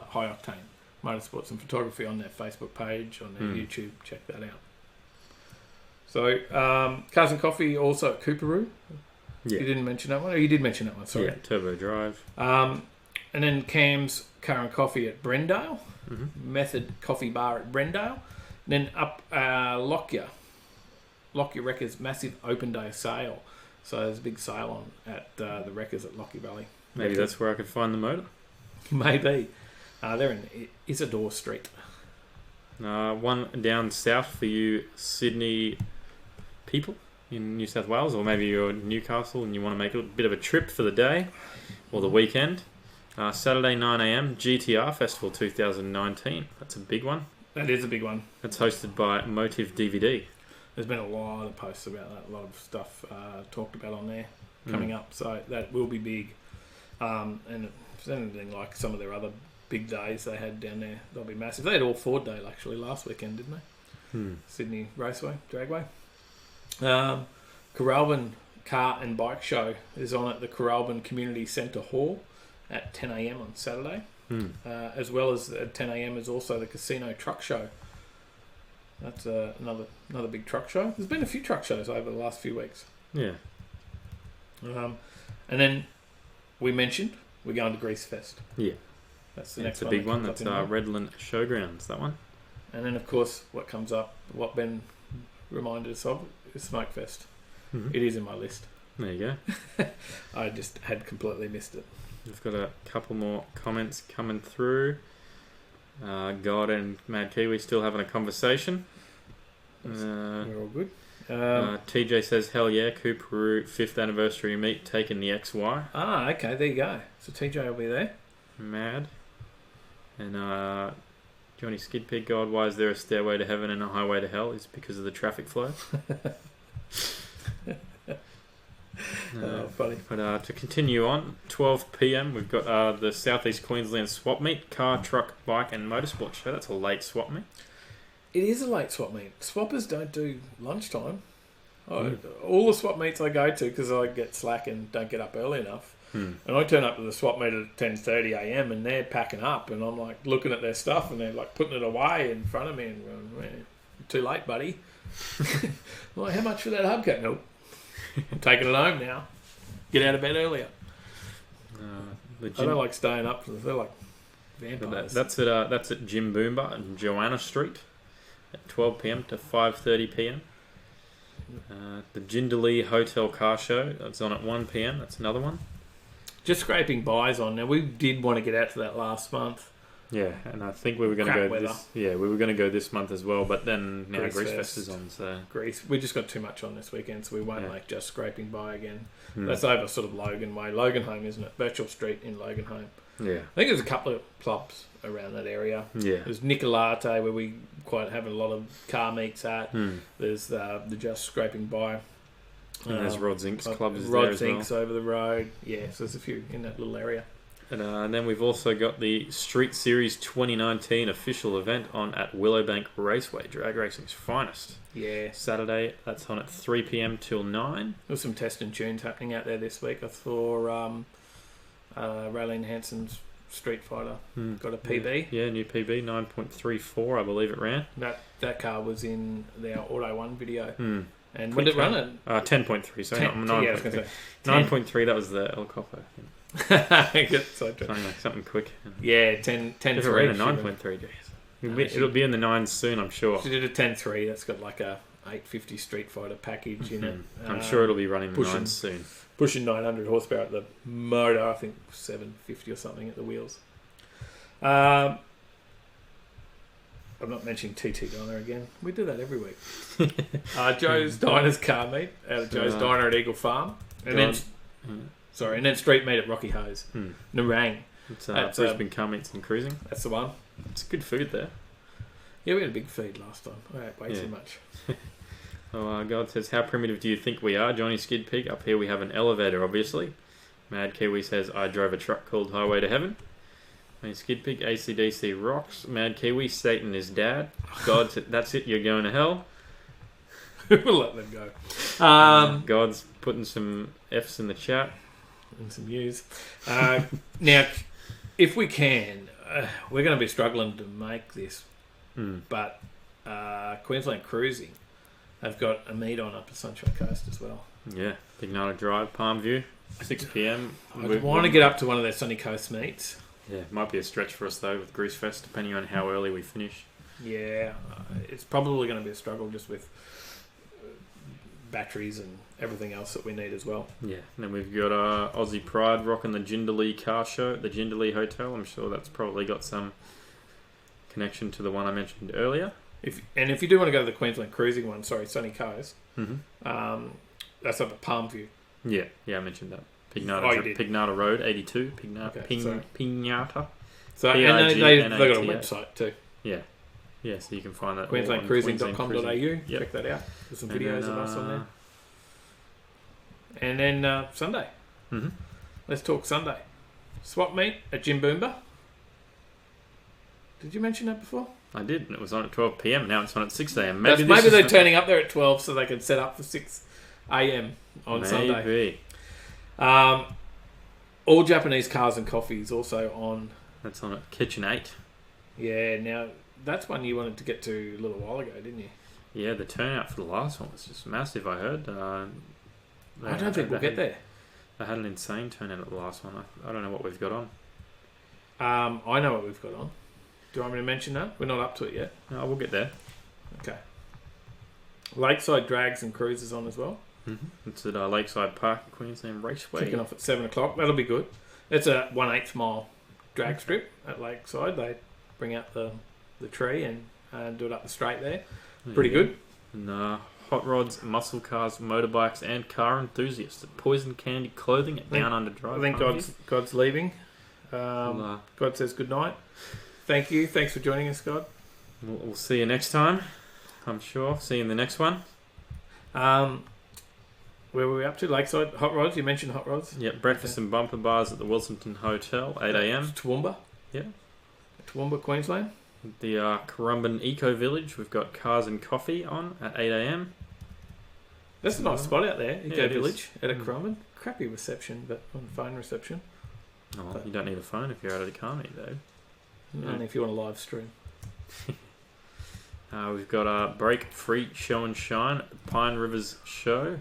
S2: High Octane Motorsports and Photography on their Facebook page, on their YouTube. Check that out. So, Cars and Coffee also at Cooperoo. Yeah. You didn't mention that one? Or you did mention that one, sorry.
S1: Yeah, Turbo Drive.
S2: And then Cam's Car and Coffee at Brendale. Method Coffee Bar at Brendale. And then up Lockyer. Lockyer Wreckers massive open day sale. So there's a big sale on at the Wreckers at Lockyer Valley.
S1: Maybe that's where I could find the motor.
S2: Maybe. They're in Isidore Street.
S1: One down south for you Sydney people in New South Wales, or maybe you're in Newcastle and you want to make a bit of a trip for the day or the weekend. Saturday 9 a.m. GTR Festival 2019. That's a big one.
S2: That is a big one.
S1: That's hosted by Motive DVD.
S2: There's been a lot of posts about that, a lot of stuff talked about on there coming up, so that will be big. And if it's anything like some of their other big days they had down there, they'll be massive. They had all Ford Day actually last weekend, didn't they? Sydney Raceway, Dragway. Coralban Car and Bike Show is on at the Coralban Community Centre Hall at 10 a.m. on Saturday. As well as at 10 a.m. is also the Casino Truck Show. That's another big truck show. There's been a few truck shows over the last few weeks.
S1: Yeah.
S2: And then we mentioned we're going to Grease Fest.
S1: Yeah.
S2: That's the next one.
S1: It's a big one. That's Redland Showgrounds, that one.
S2: And then, of course, what comes up, what Ben reminded us of, is Smokefest. It is in my list.
S1: There you go.
S2: I just had completely missed it.
S1: We've got a couple more comments coming through. God and Mad Kiwi still having a conversation.
S2: We're all good.
S1: TJ says, hell yeah, Cooperoo 5th anniversary meet taking the XY.
S2: Okay, there you go. So TJ will be there.
S1: Mad. And Johnny Skid Pig God, why is there a stairway to heaven and a highway to hell? Is it because of the traffic flow?
S2: Funny.
S1: But to continue on, 12 p.m. we've got the Southeast Queensland Swap Meet, car, truck, bike and motorsport show. That's a late swap meet.
S2: It is a late swap meet. Swappers don't do lunchtime. All the swap meets I go to, because I get slack and don't get up early enough, and I turn up to the swap meet at 10:30 a.m. and they're packing up, and I'm like looking at their stuff and they're like putting it away in front of me and going, "Man, too late, buddy." I'm like, how much for that hubcap? Nope. I'm taking it home now. Get out of bed earlier. I don't like staying up because I feel like vampires.
S1: That's at Jim Boomba and Joanna Street at 12 p.m. to 5:30 p.m. The Jindalee Hotel Car Show, that's on at 1 p.m. That's another one.
S2: Just scraping buys on. Now, we did want to get out to that last month.
S1: Yeah, and I think we were going to go this. Yeah, we were going to go this month as well, but then now Grease Fest is on. So
S2: Grease, we just got too much on this weekend, so we won't make just scraping by again. That's over sort of Logan Way, Loganholme, isn't it? Birchall Street in Loganholme.
S1: Yeah,
S2: I think there's a couple of clubs around that area.
S1: Yeah,
S2: there's Nicolate where we quite have a lot of car meets at. There's the Just Scraping By.
S1: And there's Rod Zink's club is
S2: Rod
S1: there as
S2: Zink's
S1: well.
S2: over the road. Yeah, so there's a few in that little area.
S1: And then we've also got the Street Series 2019 official event on at Willowbank Raceway, drag racing's finest.
S2: Yeah.
S1: Saturday, that's on at 3 p.m. till 9.
S2: There's some test and tunes happening out there this week. I saw Raylene Hanson's Street Fighter got a PB.
S1: Yeah, new PB, 9.34, I believe it ran.
S2: That car was in their Auto 1 video. And
S1: when
S2: did it run it?
S1: 10.3, sorry, not 9.3.
S2: Yeah,
S1: 9.3, that was the El Copo. Something quick.
S2: Yeah, 10
S1: if it ran a 9.3, geez. It'll be in the 9s soon, I'm sure.
S2: She did a 10.3, that's got like a 850 Street Fighter package in it.
S1: I'm sure it'll be running the 9s soon.
S2: Pushing 900 horsepower at the motor, I think 750 or something at the wheels. I'm not mentioning TT Diner again. We do that every week. Joe's Diner's car meet out of Joe's Diner at Eagle Farm. And then street meet at Rocky Hose. Nerang.
S1: It's Brisbane car meets and cruising.
S2: That's the one.
S1: It's good food there.
S2: Yeah, we had a big feed last time. I ate way too much.
S1: God says, how primitive do you think we are? Johnny Skid Pig, up here we have an elevator, obviously. Mad Kiwi says, I drove a truck called Highway to Heaven. Johnny Skid Pig, AC/DC rocks. Mad Kiwi, Satan is dad. God said, that's it, you're going to hell.
S2: We'll let them go.
S1: God's putting some F's in the chat.
S2: And some U's. Now, if we can, we're going to be struggling to make this. But Queensland Cruising have got a meet on up at Sunshine Coast as well.
S1: Yeah, Big Nada Drive, Palm View, 6 p.m.
S2: I want to get up to one of their Sunny Coast meets.
S1: Yeah, might be a stretch for us though with Grease Fest, depending on how early we finish.
S2: Yeah, it's probably going to be a struggle just with batteries and everything else that we need as well.
S1: Yeah, and then we've got Aussie Pride rocking the Jindalee car show at the Jindalee Hotel. I'm sure that's probably got some connection to the one I mentioned earlier. If
S2: you do want to go to the Queensland Cruising one, Sunny Coast, that's up at Palm View.
S1: Yeah, I mentioned that. Pignata Road, 82. Pignata.
S2: So and they've got a website too.
S1: Yeah, so you can find that.
S2: QueenslandCruising.com.au. Check that out. There's some videos of us on there. And then Sunday. Let's talk Sunday. Swap meet at Jim Boomba. Did you mention that before?
S1: I did, and it was on at 12 p.m. Now it's on at 6 a.m.
S2: Maybe they're turning up there at 12 so they can set up for 6 a.m. on Sunday. All Japanese Cars and Coffees also on.
S1: That's on at Kitchen 8.
S2: Yeah, now that's one you wanted to get to a little while ago, didn't you?
S1: Yeah, the turnout for the last one was just massive, I heard. I
S2: don't think we'll get there.
S1: They had an insane turnout at the last one. I don't know what we've got on.
S2: I know what we've got on. Do you want me to mention that? We're not up to it yet.
S1: No, we'll get there.
S2: Okay. Lakeside Drags and Cruises on as well.
S1: It's at Lakeside Park, Queensland Raceway.
S2: Kicking off at 7 o'clock. That'll be good. It's a 1/8 mile drag strip at Lakeside. They bring out the tree and do it up the straight there. Pretty good.
S1: And hot rods, muscle cars, motorbikes, and car enthusiasts at Poison Candy Clothing at Down Under Drive.
S2: I think God's leaving. God says good night. thank you. Thanks for joining us, Scott.
S1: We'll see you next time. I'm sure. See you in the next one.
S2: Where were we up to? Lakeside Hot Rods. You mentioned Hot Rods.
S1: Yep, breakfast and bumper bars at the Wilsonton Hotel, 8 a.m.
S2: Toowoomba.
S1: Yeah.
S2: Toowoomba, Queensland.
S1: The Currumbin Eco Village, we've got Cars and Coffee on at 8 a.m.
S2: That's a nice spot out there, Eco Village at a
S1: Mm.
S2: Currumbin. Crappy reception, but on phone reception.
S1: Oh, you don't need a phone if you're out at a car meet, though.
S2: Only if you want a live stream.
S1: We've got a break-free show and shine at the Pine Rivers Show.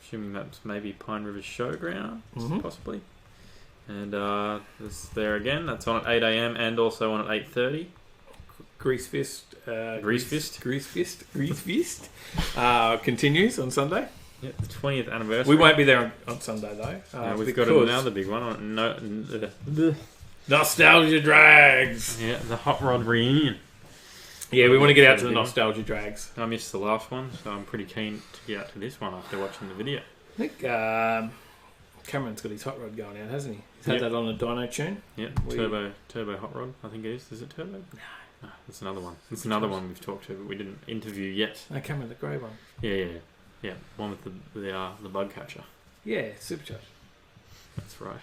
S1: Assuming that's maybe Pine Rivers Showground, possibly. And this there again. That's on at 8 a.m. and also on at 8:30.
S2: Grease Fist.
S1: Grease Fist.
S2: Grease Fist. Continues on Sunday.
S1: Yeah, the 20th anniversary.
S2: We won't be there on Sunday though.
S1: We've got another big one on
S2: Nostalgia Drags.
S1: Yeah, the Hot Rod reunion.
S2: Yeah, we want to get out to the Nostalgia Drags.
S1: I missed the last one, so I'm pretty keen to get out to this one after watching the video.
S2: I think Cameron's got his hot rod going out, hasn't he? He's had that on a dyno tune.
S1: Yeah, turbo hot rod, I think it is. Is it turbo? No, that's another one. That's another one we've talked to, but we didn't interview yet.
S2: No, Cameron, the grey one.
S1: Yeah. One with the bug catcher.
S2: Yeah, supercharged.
S1: That's right.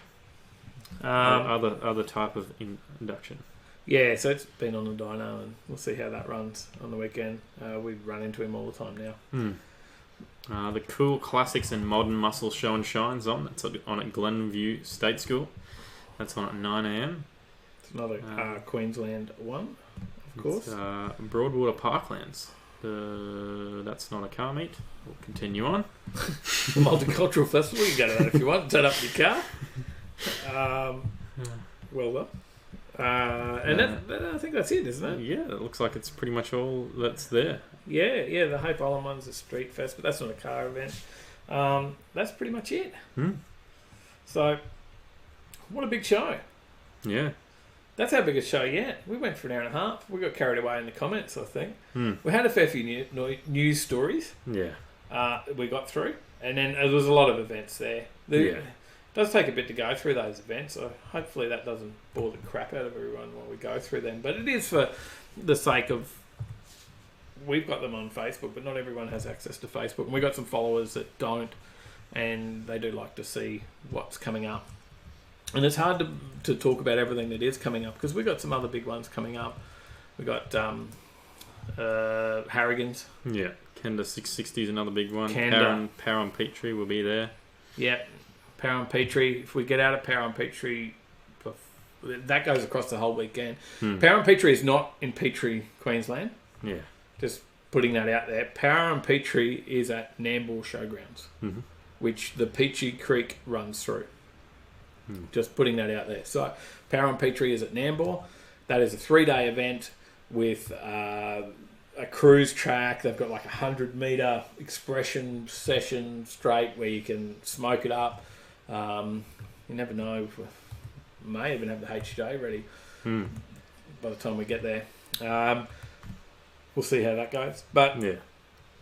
S1: Other type of induction.
S2: Yeah, so it's been on the dyno, and we'll see how that runs on the weekend. We run into him all the time now.
S1: The Cool Classics and Modern Muscle Show and Shine's on. That's on at Glenview State School. That's on at 9 a.m.
S2: It's another Queensland one, of course.
S1: Broadwater Parklands. That's not a car meet. We'll continue on.
S2: The Multicultural Festival. You go to that if you want. Turn up your car. Well done. I think that's it, isn't it?
S1: Yeah, it looks like it's pretty much all that's there.
S2: Yeah, the Hope Island one's a street fest, but that's not a car event. That's pretty much it. So, what a big show.
S1: Yeah.
S2: That's our biggest show yet. We went for an hour and a half. We got carried away in the comments, I think. We had a fair few news stories.
S1: Yeah.
S2: We got through. And then there was a lot of events there. It does take a bit to go through those events, so hopefully that doesn't bore the crap out of everyone while we go through them. But it is for the sake of... We've got them on Facebook, but not everyone has access to Facebook. And we've got some followers that don't, and they do like to see what's coming up. And it's hard to talk about everything that is coming up, because we've got some other big ones coming up. We've got Harrigan's.
S1: Yeah, Kenda 660 is another big one.
S2: Kenda.
S1: Power on Petrie will be there.
S2: Yeah, Power on Petrie. If we get out of Power on Petrie, that goes across the whole weekend. Power on Petrie is not in Petrie, Queensland.
S1: Yeah.
S2: Just putting that out there. Power on Petrie is at Nambour Showgrounds, which the Peachy Creek runs through. Just putting that out there. So Power on Petrie is at Nambour. That is a 3-day event with a cruise track. They've got like a 100-metre expression session straight where you can smoke it up. You never know. We may even have the HJ ready by the time we get there. We'll see how that goes. But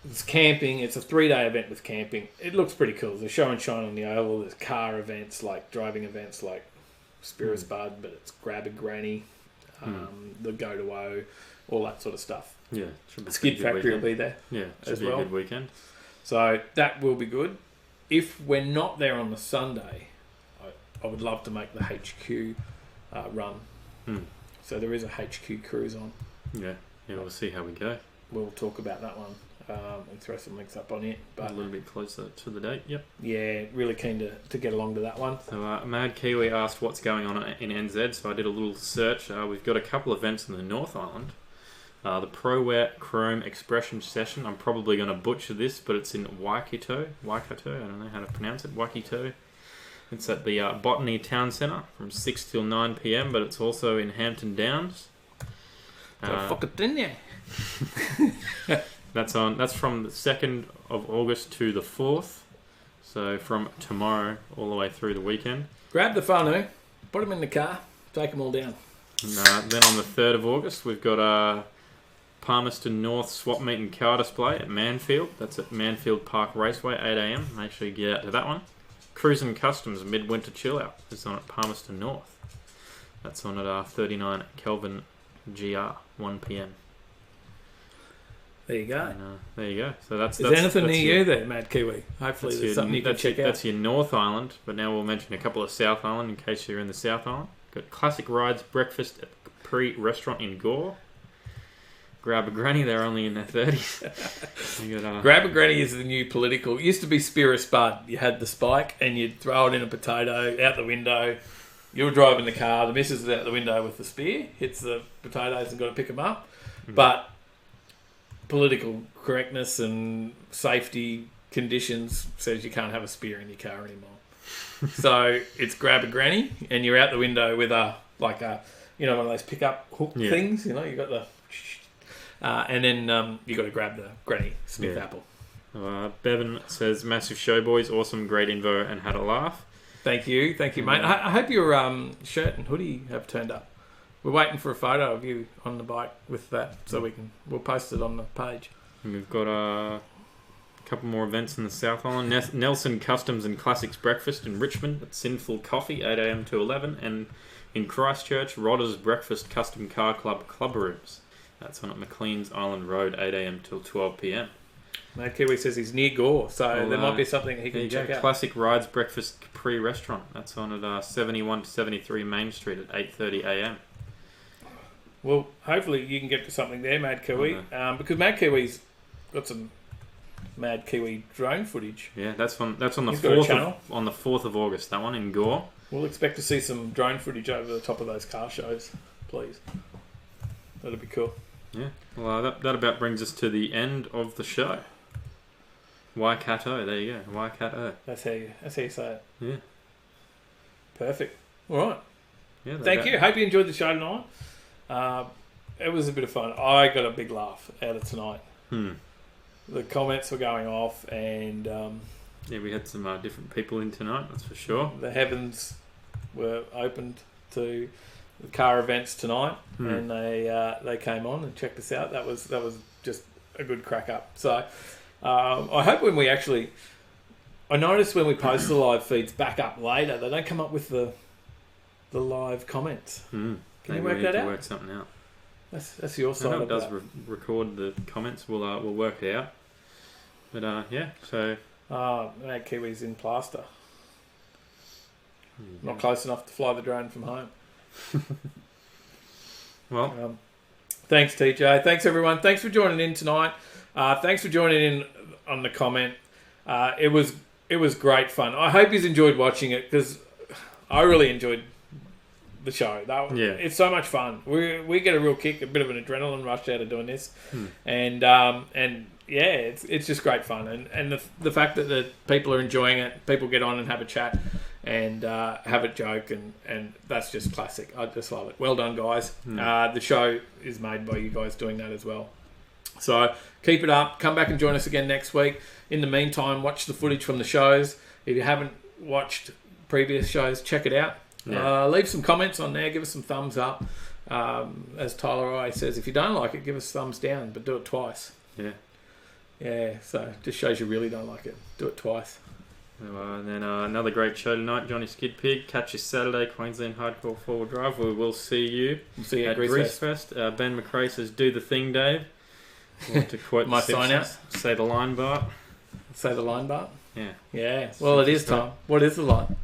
S2: it's camping. It's a 3-day event with camping. It looks pretty cool. There's a show and shine on the oval. There's car events, like driving events like Spirit Bud, but it's Grab a Granny, the Go to O, all that sort of stuff.
S1: Yeah.
S2: Skid Factory will be there.
S1: Yeah,
S2: should
S1: be a good weekend.
S2: So that will be good. If we're not there on the Sunday, I would love to make the HQ run. So there is a HQ cruise on.
S1: Yeah, we'll see how we go.
S2: We'll talk about that one and throw some links up on it. But
S1: a little bit closer to the date, yep.
S2: Yeah, really keen to get along to that one.
S1: So Mad Kiwi asked what's going on in NZ, so I did a little search. We've got a couple of events in the North Island. The ProWare Chrome Expression Session. I'm probably going to butcher this, but it's in Waikato. I don't know how to pronounce it. Waikato. It's at the Botany Town Centre from 6 till 9 p.m, but it's also in Hampton Downs.
S2: Fuck it in there.
S1: That's from the 2nd of August to the 4th. So from tomorrow all the way through the weekend.
S2: Grab the whānau, put them in the car, take them all down.
S1: And, then on the 3rd of August, we've got Palmerston North Swap Meet and Car Display at Manfield. That's at Manfield Park Raceway, 8 a.m. Make sure you get out to that one. Cruise and Customs Midwinter Chill Out is on at Palmerston North. That's on at 39 Kelvin GR, 1 p.m.
S2: There you go.
S1: And, there you go. So that's
S2: Is there anything near you there, Mad Kiwi? Hopefully there's something you can check out.
S1: That's your North Island, but now we'll mention a couple of South Island in case you're in the South Island. Got Classic Rides breakfast at the Capri restaurant in Gore. Grab a Granny, they're only in their 30s.
S2: Grab a Granny is the new political. It used to be Spear a Spud. You had the spike and you'd throw it in a potato out the window. You were driving the car, the missus is out the window with the spear, hits the potatoes and got to pick them up. But political correctness and safety conditions says you can't have a spear in your car anymore. So it's grab a Granny and you're out the window with one of those pickup hook things. You got the and then you got to grab the Granny Smith apple.
S1: Bevan says massive show, boys, awesome, great info, and had a laugh.
S2: Thank you, mate. I hope your shirt and hoodie have turned up. We're waiting for a photo of you on the bike with that, so we'll post it on the page.
S1: And we've got a couple more events in the South Island. Nelson Customs and Classics Breakfast in Richmond at Sinful Coffee, 8 a.m. to 11, and in Christchurch, Rodder's Breakfast Custom Car Club Club Rooms. That's on at McLean's Island Road, 8 a.m. till 12 p.m.
S2: Mad Kiwi says he's near Gore, so there might be something he can check out.
S1: Classic Rides Breakfast Capri Restaurant. That's on at 71 to 73 Main Street at 8:30 a.m.
S2: Well, hopefully you can get to something there, Mad Kiwi, because Mad Kiwi's got some Mad Kiwi drone footage.
S1: Yeah, that's on the 4th of August. That one in Gore.
S2: We'll expect to see some drone footage over the top of those car shows, please. That'd be cool.
S1: Yeah. Well, that about brings us to the end of the show. Waikato. There you go. Waikato.
S2: That's how you say it.
S1: Yeah.
S2: Perfect. All right.
S1: Yeah.
S2: Thank you. Hope you enjoyed the show tonight. It was a bit of fun. I got a big laugh out of tonight. The comments were going off, and
S1: we had some different people in tonight. That's for sure.
S2: The heavens were opened to the car events tonight, and they came on and checked us out. That was just a good crack up. So I hope when we actually, I noticed when we post the live feeds back up later, they don't come up with the live comments. Can you work that out?
S1: Work something out.
S2: That's your side.
S1: It does record the comments. We'll work it out. But so
S2: Mad Kiwi's in plaster. Not close enough to fly the drone from home.
S1: Well,
S2: thanks TJ. Thanks everyone. Thanks for joining in tonight. Thanks for joining in on the comment. It was great fun. I hope you've enjoyed watching it, because I really enjoyed the show. It's so much fun. We get a real kick, a bit of an adrenaline rush out of doing this, and it's just great fun. And the fact that the people are enjoying it, people get on and have a chat and have a joke, and that's just classic. I just love it. Well done, guys. The show is made by you guys doing that as well. So keep it up. Come back and join us again next week. In the meantime, watch the footage from the shows. If you haven't watched previous shows, check it out. Leave some comments on there. Give us some thumbs up. As Tyler I says, if you don't like it, give us thumbs down, but do it twice. Yeah, so just shows you really don't like it. Do it twice.
S1: And then another great show tonight, Johnny Skid Pig. Catch you Saturday, Queensland Hardcore 4-Wheel Drive. We will see you.
S2: We'll see you at
S1: Grease Fest. Ben McRae says, do the thing, Dave. To quote
S2: my sign out.
S1: Say the line, Bart.
S2: Say the line, Bart?
S1: Yeah.
S2: Yeah. Well, it is time. What is the line?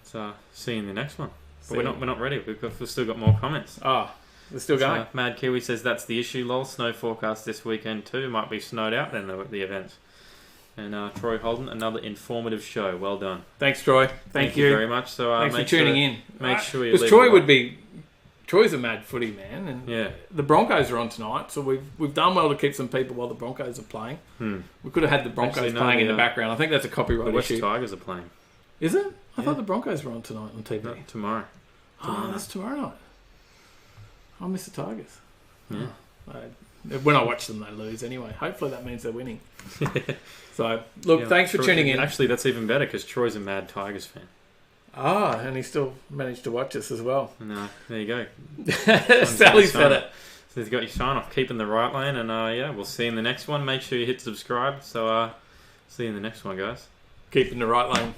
S1: So, see you in the next one. But we're not ready. We've still got more comments.
S2: Oh, we're still going.
S1: Mad Kiwi says, that's the issue, lol. Snow forecast this weekend too. Might be snowed out then, the events. And Troy Holden, another informative show. Well done.
S2: Thanks, Troy. Thank you
S1: very much. So
S2: thanks for tuning in.
S1: Make sure you
S2: because Troy's a mad footy man, and
S1: yeah,
S2: the Broncos are on tonight, so we've done well to keep some people while the Broncos are playing. We could have had the Broncos playing in the background. I think that's a copyright issue.
S1: The West Tigers are playing.
S2: Is it? I thought the Broncos were on tonight on TV.
S1: No, tomorrow.
S2: That's tomorrow night. I'll miss the Tigers.
S1: Yeah.
S2: When I watch them, they lose anyway. Hopefully that means they're winning. So, look, thanks for tuning in.
S1: Actually, that's even better because Troy's a mad Tigers fan.
S2: And he still managed to watch us as well.
S1: No, there you go.
S2: Sally said it.
S1: So he's got your sign off, keeping the right lane, and we'll see you in the next one. Make sure you hit subscribe. So, see you in the next one, guys.
S2: Keeping the right lane.